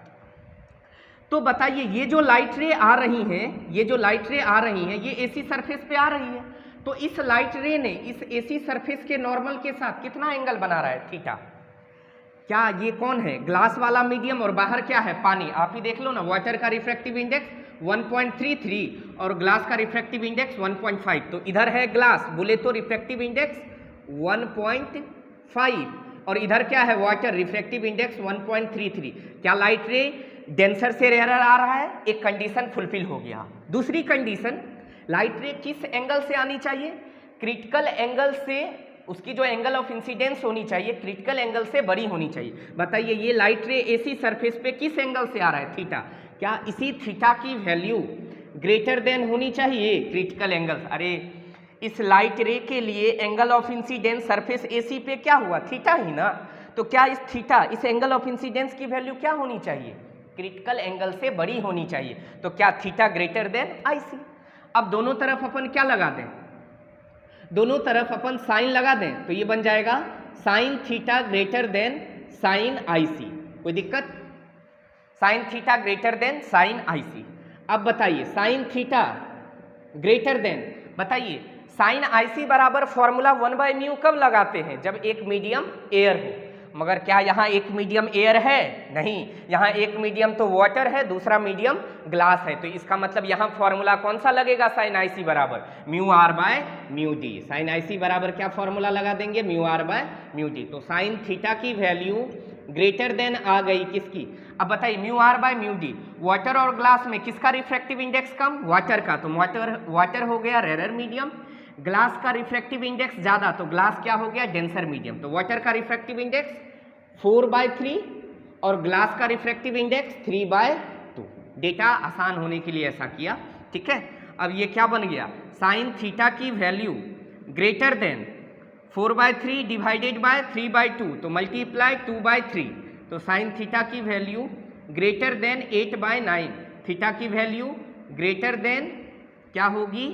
तो बताइए ये जो लाइट रे आ रही हैं, ये जो लाइट रे आ रही हैं, ये एसी सरफेस पे आ रही है, तो इस लाइट रे ने इस एसी सरफेस के नॉर्मल के साथ कितना एंगल बना रहा है, थीटा। क्या ये कौन है, ग्लास वाला मीडियम, और बाहर क्या है, पानी। आप ही देख लो ना, वाटर का रिफ्रैक्टिव इंडेक्स 1.33 और ग्लास का रिफ्रैक्टिव इंडेक्स 1.5। तो इधर है ग्लास, बोले तो रिफ्रैक्टिव इंडेक्स 1.5, और इधर क्या है, वाटर, रिफ्रैक्टिव इंडेक्स 1.33। क्या लाइट रे डेंसर से रेयरर आ रहा है, एक कंडीशन फुलफिल हो गया। दूसरी कंडीशन, लाइट रे किस एंगल से आनी चाहिए, क्रिटिकल एंगल से, उसकी जो एंगल ऑफ इंसिडेंस होनी चाहिए क्रिटिकल एंगल से बड़ी होनी चाहिए। बताइए ये लाइट रे एसी सरफेस पे किस एंगल से आ रहा है, थीटा। क्या इसी थीटा की वैल्यू ग्रेटर देन होनी चाहिए क्रिटिकल एंगल। अरे इस लाइट रे के लिए angle of incidence surface AC पे क्या हुआ, थीटा ही ना। तो क्या इस थीटा, इस एंगल ऑफ इंसिडेंस की वैल्यू क्या होनी चाहिए, क्रिटिकल एंगल से बड़ी होनी चाहिए। तो क्या theta greater than I C. अब दोनों तरफ अपन क्या लगा दें, दोनों तरफ अपन साइन लगा दें, तो ये बन जाएगा sine theta greater than sine I C. कोई दिक्कत, sine theta greater than sine I C. अब बताइए साइन थीटा ग्रेटर देन, बताइए साइन आई सी बराबर फॉर्मूला 1/μ कब लगाते हैं, जब एक मीडियम एयर हो। मगर क्या यहाँ एक मीडियम एयर है, नहीं, यहाँ एक मीडियम तो वाटर है, दूसरा मीडियम ग्लास है। तो इसका मतलब यहाँ फॉर्मूला कौन सा लगेगा, साइन आई सी बराबर μr/μd। साइन आई सी बराबर क्या फॉर्मूला लगा देंगे, μr/μd। तो साइन थीटा की वैल्यू ग्रेटर देन आ गई किसकी। अब बताइए μr/μd, वाटर और ग्लास में किसका रिफ्रैक्टिव इंडेक्स कम, वाटर का, तो वाटर हो गया रेयर मीडियम। ग्लास का रिफ्रैक्टिव इंडेक्स ज़्यादा, तो ग्लास क्या हो गया, डेंसर मीडियम। तो वाटर का रिफ्रैक्टिव इंडेक्स 4/3 और ग्लास का रिफ्रैक्टिव इंडेक्स 3/2। डेटा आसान होने के लिए ऐसा किया, ठीक है। अब ये क्या बन गया, साइन थीटा की value greater then 4/3 divided by 3/2, तो मल्टीप्लाई 2/3। तो साइन थीटा की वैल्यू ग्रेटर देन 8/9, थीटा की वैल्यू ग्रेटर देन क्या होगी,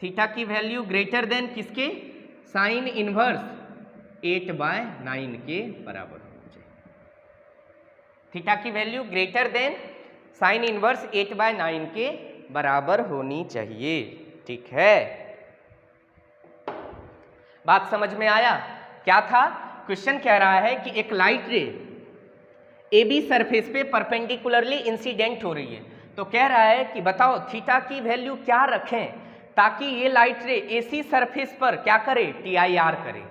थीटा की वैल्यू ग्रेटर देन किसके, साइन इनवर्स 8/9 के बराबर होनी चाहिए। थीटा की value greater than sine inverse 8/9 के बराबर होनी चाहिए, ठीक है। बात समझ में आया, क्या था क्वेश्चन, कह रहा है कि एक light ray A B surface पे परपेंडिकुलरली इंसिडेंट हो रही है, तो कह रहा है कि बताओ थीटा की वैल्यू क्या रखें ताकि ये लाइट रे एसी सरफेस पर क्या करे, टी आई आर करे।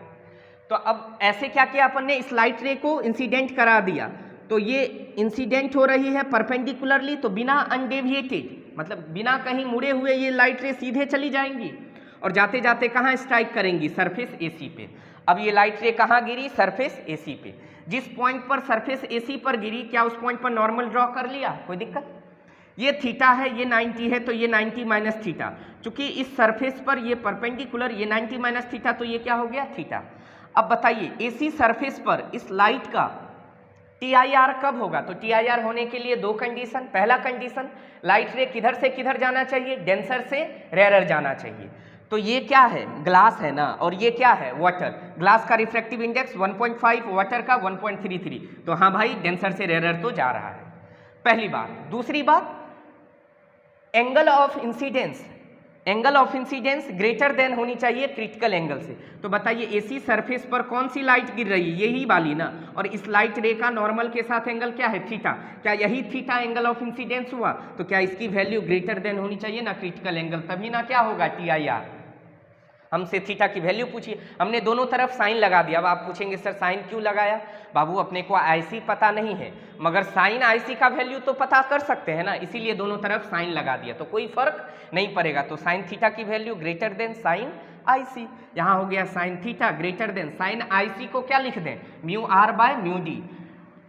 तो अब ऐसे क्या किया अपन ने, इस लाइट रे को इंसिडेंट करा दिया, तो ये इंसिडेंट हो रही है परपेंडिकुलरली, तो बिना अनडेविएटेड, मतलब बिना कहीं मुड़े हुए ये लाइट रे सीधे चली जाएंगी और जाते जाते कहाँ स्ट्राइक करेंगी, सरफेस एसी पे। अब ये लाइट रे कहाँ गिरी, सरफेस एसी पे। जिस पॉइंट पर सरफेस एसी पर गिरी, क्या उस पॉइंट पर नॉर्मल ड्रॉ कर लिया, कोई दिक्कत। ये थीटा है, ये 90 है, तो ये 90 माइनस थीटा। चूंकि इस सरफेस पर ये परपेंडिकुलर, ये 90 माइनस थीटा, तो ये क्या हो गया? थीटा। अब बताइए एसी सरफेस पर इस लाइट का TIR कब होगा? तो TIR होने के लिए दो कंडीशन। पहला कंडीशन, लाइट रे किधर से किधर जाना चाहिए? डेंसर से रेरर जाना चाहिए। तो ये क्या है? ग्लास है ना, और ये क्या है? वाटर। ग्लास का रिफ्रैक्टिव इंडेक्स 1.5, वाटर का 1.33। तो हाँ भाई, डेंसर से रेरर तो जा रहा है, पहली बात। दूसरी बात, angle of incidence, angle of incidence greater than होनी चाहिए क्रिटिकल एंगल से। तो बताइए एसी सरफेस पर कौन सी लाइट गिर रही है? यही वाली ना, और इस लाइट रे का नॉर्मल के साथ एंगल क्या है? थीटा। क्या यही थीटा एंगल ऑफ इंसिडेंस हुआ? तो क्या इसकी वैल्यू ग्रेटर देन होनी चाहिए ना क्रिटिकल एंगल, तभी ना क्या होगा? TIR। हमसे थीटा की वैल्यू पूछिए, हमने दोनों तरफ साइन लगा दिया। अब आप पूछेंगे सर साइन क्यों लगाया? बाबू अपने को IC पता नहीं है, मगर साइन IC का वैल्यू तो पता कर सकते हैं ना, इसीलिए दोनों तरफ साइन लगा दिया, तो कोई फर्क नहीं पड़ेगा। तो साइन थीटा की value greater than sine IC। यहाँ हो गया sine theta greater than sine IC को क्या लिख दें? Mu R by mu D.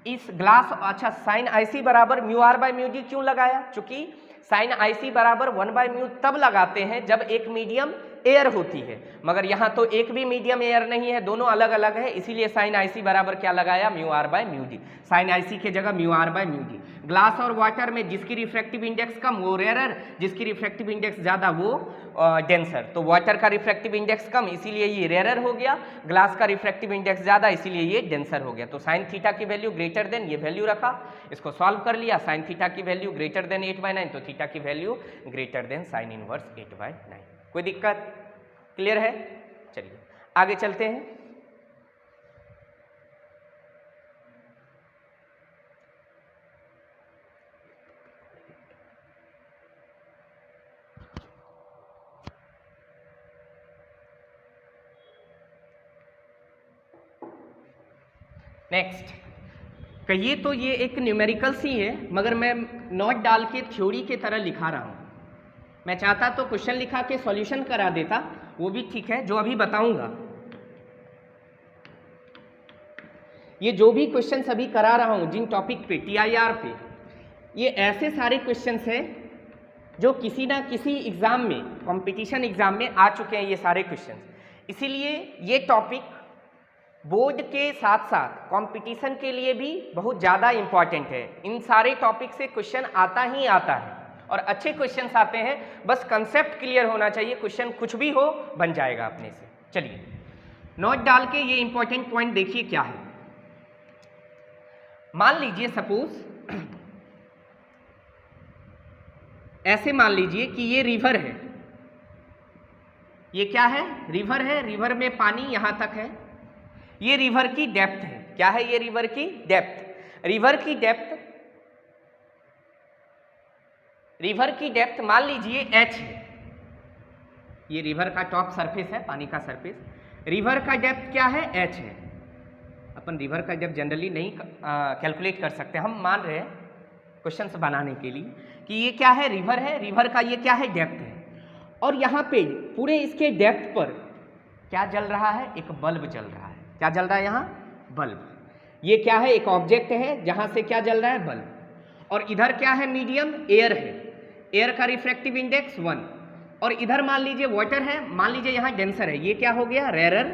इस ग्लास, अच्छा साइन IC बराबर mu R by mu D क्यों लगाया? चूंकि साइन IC बराबर 1/μ तब लगाते हैं जब एक मीडियम एयर होती है, मगर यहाँ तो एक भी मीडियम एयर नहीं है, दोनों अलग अलग है, इसीलिए साइन IC बराबर क्या लगाया? Mu R by mu D. Sine IC के जगह mu R by mu D. Glass और वाटर में जिसकी रिफ्रैक्टिव इंडेक्स कम वो रेरर, जिसकी रिफ्रैक्टिव इंडेक्स ज़्यादा वो डेंसर। तो वाटर का रिफ्रैक्टिव इंडेक्स कम, इसीलिए ये रेरर हो गया, ग्लास का रिफ्रैक्टिव इंडेक्स ज़्यादा, इसीलिए ये डेंसर हो गया। तो साइन थीटा की वैल्यू ग्रेटर देन, ये वैल्यू रखा, इसको सॉल्व कर लिया, साइन थीटा की वैल्यू ग्रेटर देन 8/9, तो थीटा की value greater than sine inverse 8/9। कोई दिक्कत? क्लियर है? चलिए आगे चलते हैं। नेक्स्ट कहिए, तो ये एक न्यूमेरिकल सी है, मगर मैं नोट डाल के थ्योरी की तरह लिखा रहा हूँ। मैं चाहता तो क्वेश्चन लिखा के सॉल्यूशन करा देता, वो भी ठीक है, जो अभी बताऊंगा। ये जो भी क्वेश्चन अभी करा रहा हूँ जिन टॉपिक पे, TIR पे, ये ऐसे सारे क्वेश्चंस हैं जो किसी ना किसी एग्जाम में, कंपटीशन एग्जाम में आ चुके हैं ये सारे क्वेश्चंस। इसीलिए ये टॉपिक बोर्ड के साथ साथ कंपटीशन के लिए भी बहुत ज़्यादा इम्पॉर्टेंट है। इन सारे टॉपिक से क्वेश्चन आता ही आता है, और अच्छे क्वेश्चंस आते हैं, बस कंसेप्ट क्लियर होना चाहिए, क्वेश्चन कुछ भी हो बन जाएगा अपने से। चलिए नोट डाल के ये इंपॉर्टेंट पॉइंट देखिए क्या है। मान लीजिए सपोज ऐसे मान लीजिए कि ये रिवर है, ये क्या है? रिवर है, रिवर में पानी यहां तक है, ये रिवर की डेप्थ है। क्या है ये? रिवर की डेप्थ। रिवर की डेप्थ, रिवर की डेप्थ मान लीजिए h है, ये रिवर का टॉप सरफेस है, पानी का सरफेस। रिवर का डेप्थ क्या है? h है। अपन रिवर का डेप्थ जनरली नहीं कैलकुलेट कर सकते, हम मान रहे हैं क्वेश्चंस बनाने के लिए कि ये क्या है? रिवर है, रिवर का ये क्या है? डेप्थ है। और यहाँ पे पूरे इसके डेप्थ पर क्या जल रहा है? एक बल्ब जल रहा है। क्या जल रहा है यहाँ? बल्ब। ये क्या है? एक ऑब्जेक्ट है जहाँ से क्या जल रहा है? बल्ब। और इधर क्या है? मीडियम एयर है, एयर का रिफ्रैक्टिव इंडेक्स 1। और इधर मान लीजिए वाटर है, मान लीजिए यहाँ डेंसर है, ये क्या हो गया? Rarer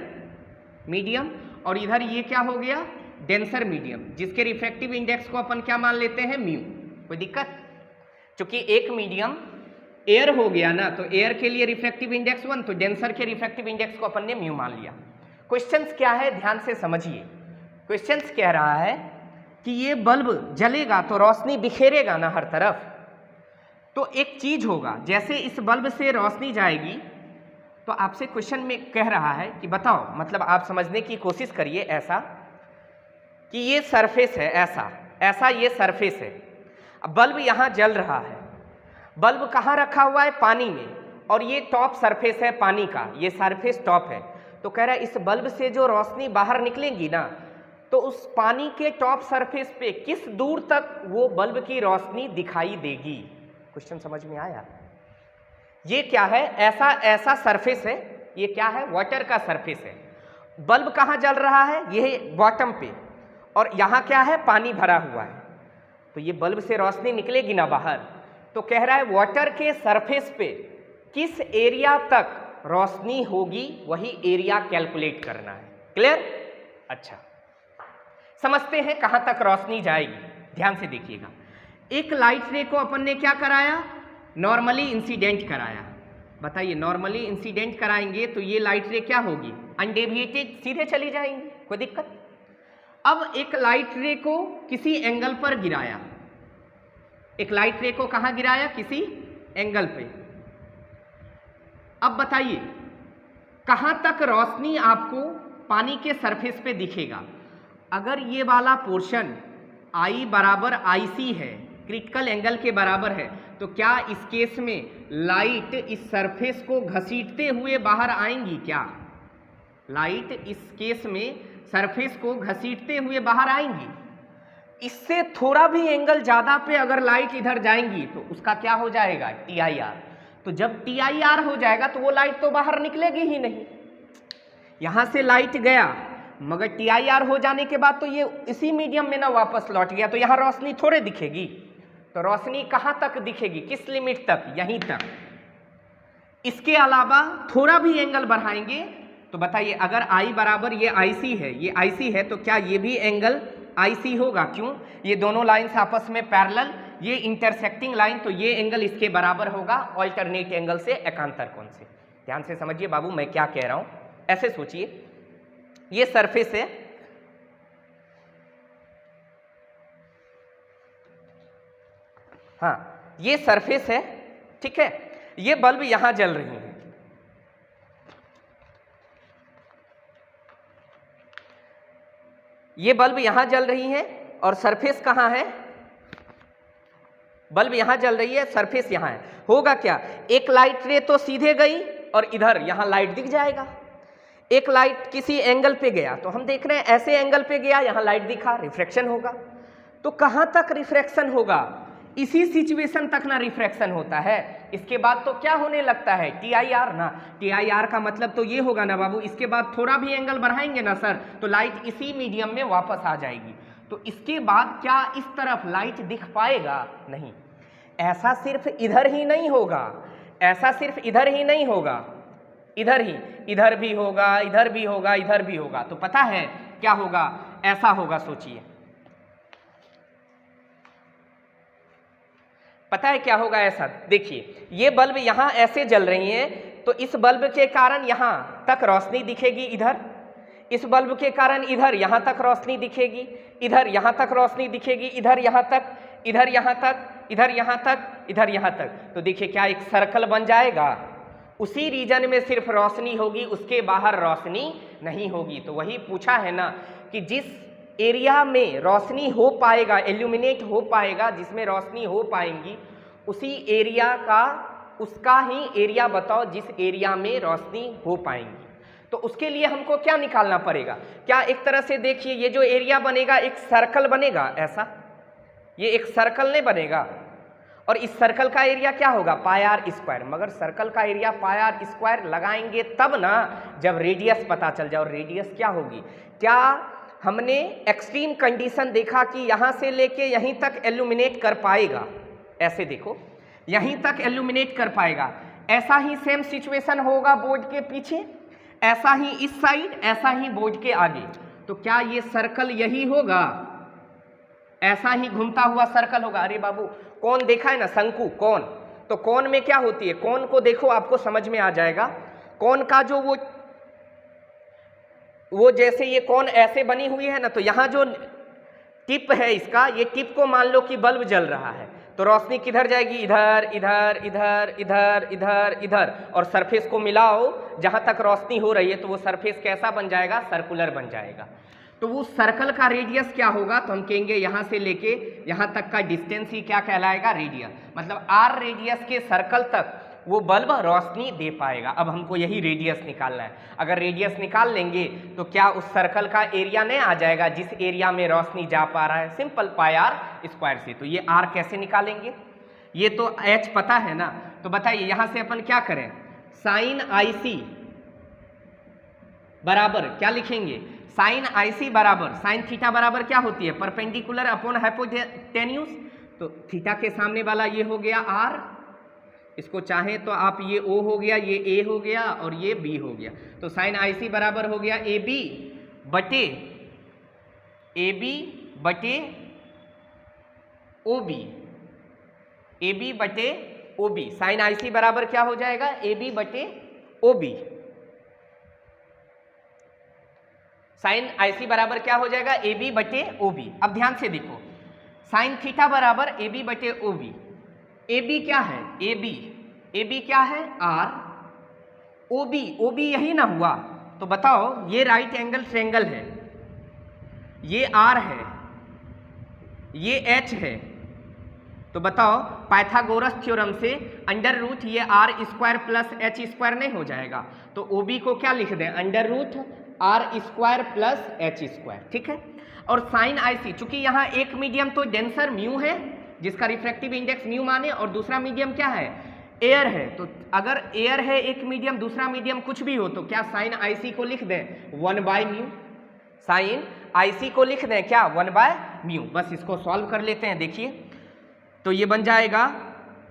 medium. और इधर ये क्या हो गया? डेंसर मीडियम, जिसके रिफ्रैक्टिव इंडेक्स को अपन क्या मान लेते हैं? म्यू। कोई दिक्कत? चूंकि एक मीडियम एयर हो गया ना, तो एयर के लिए रिफ्रैक्टिव इंडेक्स 1, तो डेंसर के रिफ्रैक्टिव इंडेक्स को अपन ने म्यू मान लिया। क्वेश्चंस क्या है? ध्यान से समझिए। क्वेश्चंस कह रहा है कि ये बल्ब जलेगा तो रोशनी बिखेरेगा ना हर तरफ, तो एक चीज होगा, जैसे इस बल्ब से रोशनी जाएगी, तो आपसे क्वेश्चन में कह रहा है कि बताओ, मतलब आप समझने की कोशिश करिए ऐसा कि ये सरफेस है, ऐसा ऐसा ये सरफेस है, अब बल्ब यहाँ जल रहा है, बल्ब कहाँ रखा हुआ है? पानी में, और ये टॉप सरफेस है पानी का, ये सरफेस टॉप है। तो कह रहा है इस बल्ब से जो रोशनी बाहर निकलेगी ना, तो उस पानी के टॉप सरफेस पे किस दूर तक वो बल्ब की रोशनी दिखाई देगी। क्वेश्चन समझ में आया? ये क्या है? ऐसा ऐसा सरफेस है, ये क्या है? वाटर का सरफेस है। बल्ब कहाँ जल रहा है? ये बॉटम पे, और यहाँ क्या है? पानी भरा हुआ है। तो ये बल्ब से रोशनी निकलेगी ना बाहर, तो कह रहा है वाटर के सरफेस पे किस एरिया तक रोशनी होगी वही एरिया कैलकुलेट करना है। क्लियर? अच्छा, समझते हैं कहां तक रोशनी जाएगी। ध्यान से देखिएगा, एक लाइट रे को अपन ने क्या कराया, नॉर्मली इंसिडेंट कराया। बताइए, नॉर्मली इंसिडेंट कराएंगे तो ये लाइट रे क्या होगी, अनडेविएटेड, सीधे चली जाएंगी, कोई दिक्कत। अब एक लाइट रे को किसी एंगल पर गिराया, एक लाइट रे को कहां गिराया, किसी एंगल पे। अब बताइए कहां तक रोशनी आपको पानी के सरफेस पे दिखेगा। अगर ये वाला पोर्शन I बराबर IC है, क्रिटिकल एंगल के बराबर है, तो क्या इस केस में लाइट इस सरफेस को घसीटते हुए बाहर आएंगी? क्या लाइट इस केस में सरफेस को घसीटते हुए बाहर आएंगी? इससे थोड़ा भी एंगल ज्यादा पे अगर लाइट इधर जाएंगी तो उसका क्या हो जाएगा, TIR। तो जब TIR हो जाएगा तो वो लाइट तो बाहर निकलेगी ही नहीं। यहां से लाइट गया मगर TIR हो जाने के बाद तो ये इसी मीडियम में ना वापस लौट गया, तो यहां रोशनी थोड़े दिखेगी। तो रोशनी कहां तक दिखेगी, किस लिमिट तक, यहीं तक। इसके अलावा थोड़ा भी एंगल बढ़ाएंगे तो बताइए, अगर I बराबर ये IC है, ये IC है, तो क्या ये भी एंगल IC होगा? क्यों? ये दोनों लाइन्स आपस में पैरेलल, ये इंटरसेक्टिंग लाइन, तो ये एंगल इसके बराबर होगा ऑल्टरनेट एंगल से, एकांतर कोण से। ध्यान से समझिए बाबू मैं क्या कह रहा हूं, ऐसे सोचिए, ये सरफेस है, हाँ ये सरफेस है, ठीक है। ये बल्ब यहां जल रही है, ये बल्ब यहां जल रही है और सरफेस कहां है, बल्ब यहां जल रही है, सरफेस यहां है। होगा क्या, एक लाइट रे तो सीधे गई और इधर यहां लाइट दिख जाएगा। एक लाइट किसी एंगल पे गया तो हम देख रहे हैं ऐसे एंगल पे गया, यहां लाइट दिखा, रिफ्रैक्शन होगा। तो कहां तक रिफ्रैक्शन होगा, इसी सिचुएशन तक ना रिफ्रैक्शन होता है। इसके बाद तो क्या होने लगता है, TIR ना। TIR का मतलब तो ये होगा ना बाबू, इसके बाद थोड़ा भी एंगल बढ़ाएंगे ना सर तो लाइट इसी मीडियम में वापस आ जाएगी। तो इसके बाद क्या इस तरफ लाइट दिख पाएगा? नहीं। ऐसा सिर्फ इधर ही नहीं होगा, ऐसा सिर्फ इधर ही नहीं होगा, इधर ही, इधर भी होगा, इधर भी होगा, इधर भी होगा। तो पता है क्या होगा, ऐसा होगा, सोचिए पता है क्या होगा, ऐसा देखिए, ये बल्ब यहां ऐसे जल रही है तो इस बल्ब के कारण यहां तक रोशनी दिखेगी, इधर इस बल्ब के कारण इधर यहां तक रोशनी दिखेगी, इधर यहां तक रोशनी दिखेगी, इधर यहां तक, इधर यहां तक, इधर यहां तक, इधर यहां तक। तो देखिए क्या एक सर्कल बन जाएगा, उसी रीजन में सिर्फ रोशनी होगी, उसके बाहर रोशनी नहीं होगी। तो वही पूछा है ना कि जिस एरिया में रोशनी हो पाएगा, एल्यूमिनेट हो पाएगा, जिसमें रोशनी हो पाएंगी, उसी एरिया का, उसका ही एरिया बताओ जिस एरिया में रोशनी हो पाएंगी। तो उसके लिए हमको क्या निकालना पड़ेगा, क्या एक तरह से देखिए ये जो एरिया बनेगा एक सर्कल बनेगा, ऐसा ये एक सर्कल नहीं बनेगा और इस सर्कल का एरिया क्या होगा, πr²। मगर सर्कल का एरिया πr² लगाएंगे तब ना जब रेडियस पता चल जाए। और रेडियस क्या होगी, क्या हमने एक्सट्रीम कंडीशन देखा कि यहां से लेके यहीं तक एल्यूमिनेट कर पाएगा, ऐसे देखो यहीं तक एल्यूमिनेट कर पाएगा। ऐसा ही सेम सिचुएशन होगा बोर्ड के पीछे, ऐसा ही इस साइड, ऐसा ही बोर्ड के आगे। तो क्या ये सर्कल यही होगा, ऐसा ही घूमता हुआ सर्कल होगा? अरे बाबू कौन देखा है ना, शंकु, कौन, तो कौन में क्या होती है, कौन को देखो आपको समझ में आ जाएगा। कौन का जो वो जैसे ये कौन ऐसे बनी हुई है ना, तो यहाँ जो टिप है इसका, ये टिप को मान लो कि बल्ब जल रहा है तो रोशनी किधर जाएगी, इधर इधर इधर इधर इधर इधर, और सरफेस को मिलाओ जहां तक रोशनी हो रही है तो वो सरफेस कैसा बन जाएगा, सर्कुलर बन जाएगा। तो वो सर्कल का रेडियस क्या होगा, तो हम कहेंगे यहां से लेके यहां तक का डिस्टेंस ही क्या कहलाएगा, रेडियस। मतलब r रेडियस के सर्कल तक वो बल्ब रोशनी दे पाएगा। अब हमको यही रेडियस निकालना है। अगर रेडियस निकाल लेंगे तो क्या उस सर्कल का एरिया नहीं आ जाएगा जिस एरिया में रोशनी जा पा रहा है, सिंपल πr² से। तो ये r कैसे निकालेंगे, ये तो h पता है ना। तो बताइए यहां से अपन क्या करें, साइन IC बराबर क्या लिखेंगे, साइन IC बराबर साइन थीटा बराबर क्या होती है, परपेंडिकुलर अपॉन हाइपोटेन्यूज। तो थीटा के सामने वाला ये हो गया r, इसको चाहे तो आप ये O हो गया, ये A हो गया और ये B हो गया। तो साइन IC बराबर हो गया AB बटे OB, AB बटे OB। साइन IC बराबर क्या हो जाएगा? AB बटे OB। साइन IC बराबर क्या हो जाएगा? AB बटे OB। अब ध्यान से देखो, साइन थीटा बराबर AB बटे OB। AB क्या है? AB क्या है? R। OB यही ना हुआ, तो बताओ ये राइट एंगल ट्रायंगल है, ये R है, ये H है, तो बताओ पाइथागोरस थ्योरम से अंडर रूट ये R square plus H square नहीं हो जाएगा? तो OB को क्या लिख दें? Under root R square plus H square, ठीक है। और साइन IC, चूंकि यहाँ एक मीडियम तो डेंसर म्यू है जिसका रिफ्रैक्टिव इंडेक्स म्यू माने, और दूसरा मीडियम क्या है? एयर है। तो अगर एयर है एक मीडियम, दूसरा मीडियम कुछ भी हो, तो क्या साइन IC को लिख दें 1/μ? साइन IC को लिख दें क्या? 1/μ। बस इसको सॉल्व कर लेते हैं। देखिए तो ये बन जाएगा,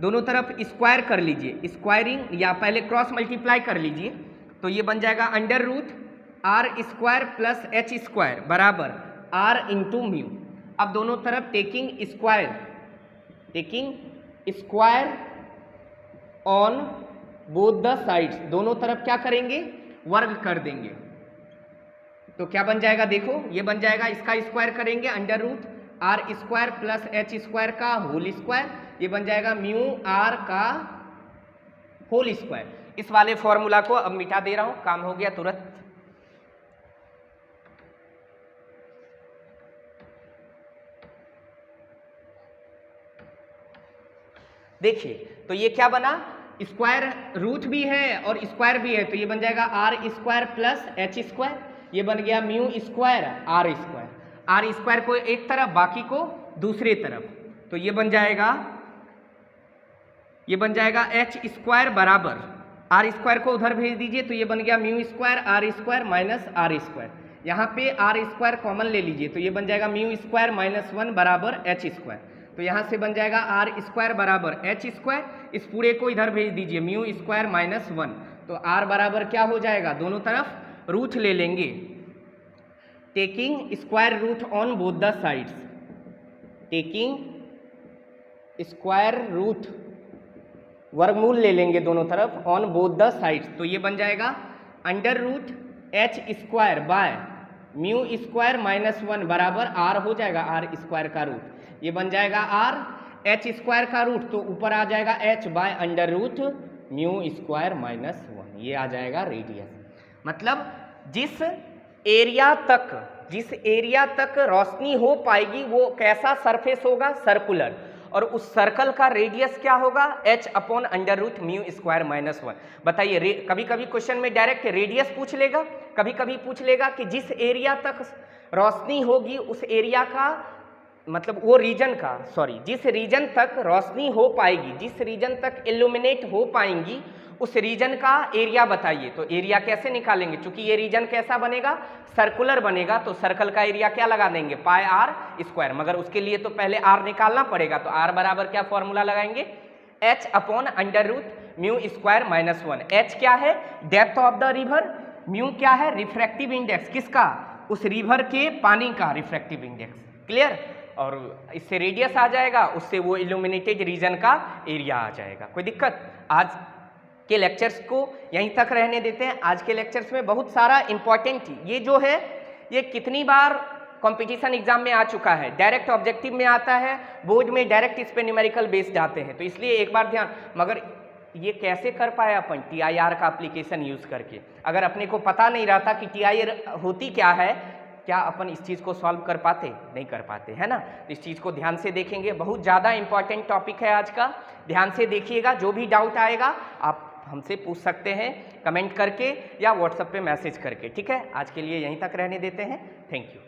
दोनों तरफ स्क्वायर कर लीजिए, स्क्वायरिंग या पहले क्रॉस मल्टीप्लाई कर लीजिए, तो ये बन जाएगा under root R square plus H square बराबर R इंटू म्यू। अब दोनों तरफ taking square on both the sides, दोनों तरफ क्या करेंगे? वर्ग कर देंगे। तो क्या बन जाएगा? देखो ये बन जाएगा, इसका स्क्वायर करेंगे under root R square plus H square का होल स्क्वायर, ये बन जाएगा म्यू R का होल स्क्वायर। इस वाले फॉर्मूला को अब मिटा दे रहा हूं, काम हो गया तुरंत। देखिए तो ये क्या बना? स्क्वायर रूट भी है और स्क्वायर भी है, तो ये बन जाएगा R square plus H square, ये बन गया mu square R square. R square को एक तरफ, बाकी को दूसरी तरफ, तो ये बन जाएगा H स्क्वायर बराबर R स्क्वायर को उधर भेज दीजिए, तो ये बन गया mu square R square minus R square. यहाँ पे R स्क्वायर कॉमन ले लीजिए, तो ये बन जाएगा म्यू स्क्वायर माइनस 1 बराबर H स्क्वायर। तो यहाँ से बन जाएगा R स्क्वायर बराबर H स्क्वायर, इस पूरे को इधर भेज दीजिए म्यू स्क्वायर माइनस 1, तो R बराबर क्या हो जाएगा? दोनों तरफ रूट ले लेंगे, taking square root on both the sides, taking square root वर्गमूल ले लेंगे दोनों तरफ ऑन बोथ द साइड्स, तो ये बन जाएगा under root H square by mu square minus 1 बराबर R हो जाएगा R स्क्वायर का रूट, ये बन जाएगा R H स्क्वायर का रूट, तो ऊपर आ जाएगा H by under root mu square minus 1, ये आ जाएगा रेडियस। मतलब जिस एरिया तक रोशनी हो पाएगी वो कैसा सरफेस होगा? सर्कुलर, और उस सर्कल का रेडियस क्या होगा? H upon under root mu square minus 1। बताइए, कभी कभी क्वेश्चन में डायरेक्ट रेडियस पूछ लेगा, कभी कभी पूछ लेगा कि जिस एरिया तक रोशनी होगी उस एरिया का, मतलब वो रीजन का, जिस रीजन तक रोशनी हो पाएगी, जिस रीजन तक इल्यूमिनेट हो पाएंगी उस रीजन का एरिया बताइए। तो एरिया कैसे निकालेंगे? चूंकि ये रीजन कैसा बनेगा? सर्कुलर बनेगा, तो सर्कल का एरिया क्या लगा देंगे? पाई R स्क्वायर। मगर उसके लिए तो पहले R निकालना पड़ेगा, तो R बराबर क्या फॉर्मूला लगाएंगे? H upon under root mu square minus 1। H क्या है? Depth of the river. Mu क्या है? रिफ्रैक्टिव इंडेक्स किसका? उस रिवर के पानी का रिफ्रैक्टिव इंडेक्स। क्लियर? और इससे रेडियस आ जाएगा, उससे वो इल्यूमिनेटेड रीजन का एरिया आ जाएगा। कोई दिक्कत? आज के लेक्चर्स को यहीं तक रहने देते हैं। आज के लेक्चर्स में बहुत सारा इंपॉर्टेंट, ये जो है ये कितनी बार कंपटीशन एग्जाम में आ चुका है, डायरेक्ट ऑब्जेक्टिव में आता है, बोर्ड में डायरेक्ट इस पे न्यूमेरिकल बेस्ड आते हैं, तो इसलिए एक बार ध्यान। मगर ये कैसे कर पाए अपन? TIR का एप्लीकेशन यूज करके। अगर अपने को पता नहीं रहता कि TIR होती क्या है, क्या अपन इस चीज़ को सॉल्व कर पाते? नहीं कर पाते, है ना। इस चीज़ को ध्यान से देखेंगे, बहुत ज़्यादा इंपॉर्टेंट टॉपिक है आज का, ध्यान से देखिएगा। जो भी डाउट आएगा आप हमसे पूछ सकते हैं कमेंट करके या व्हाट्सएप पे मैसेज करके, ठीक है। आज के लिए यहीं तक रहने देते हैं। Thank you.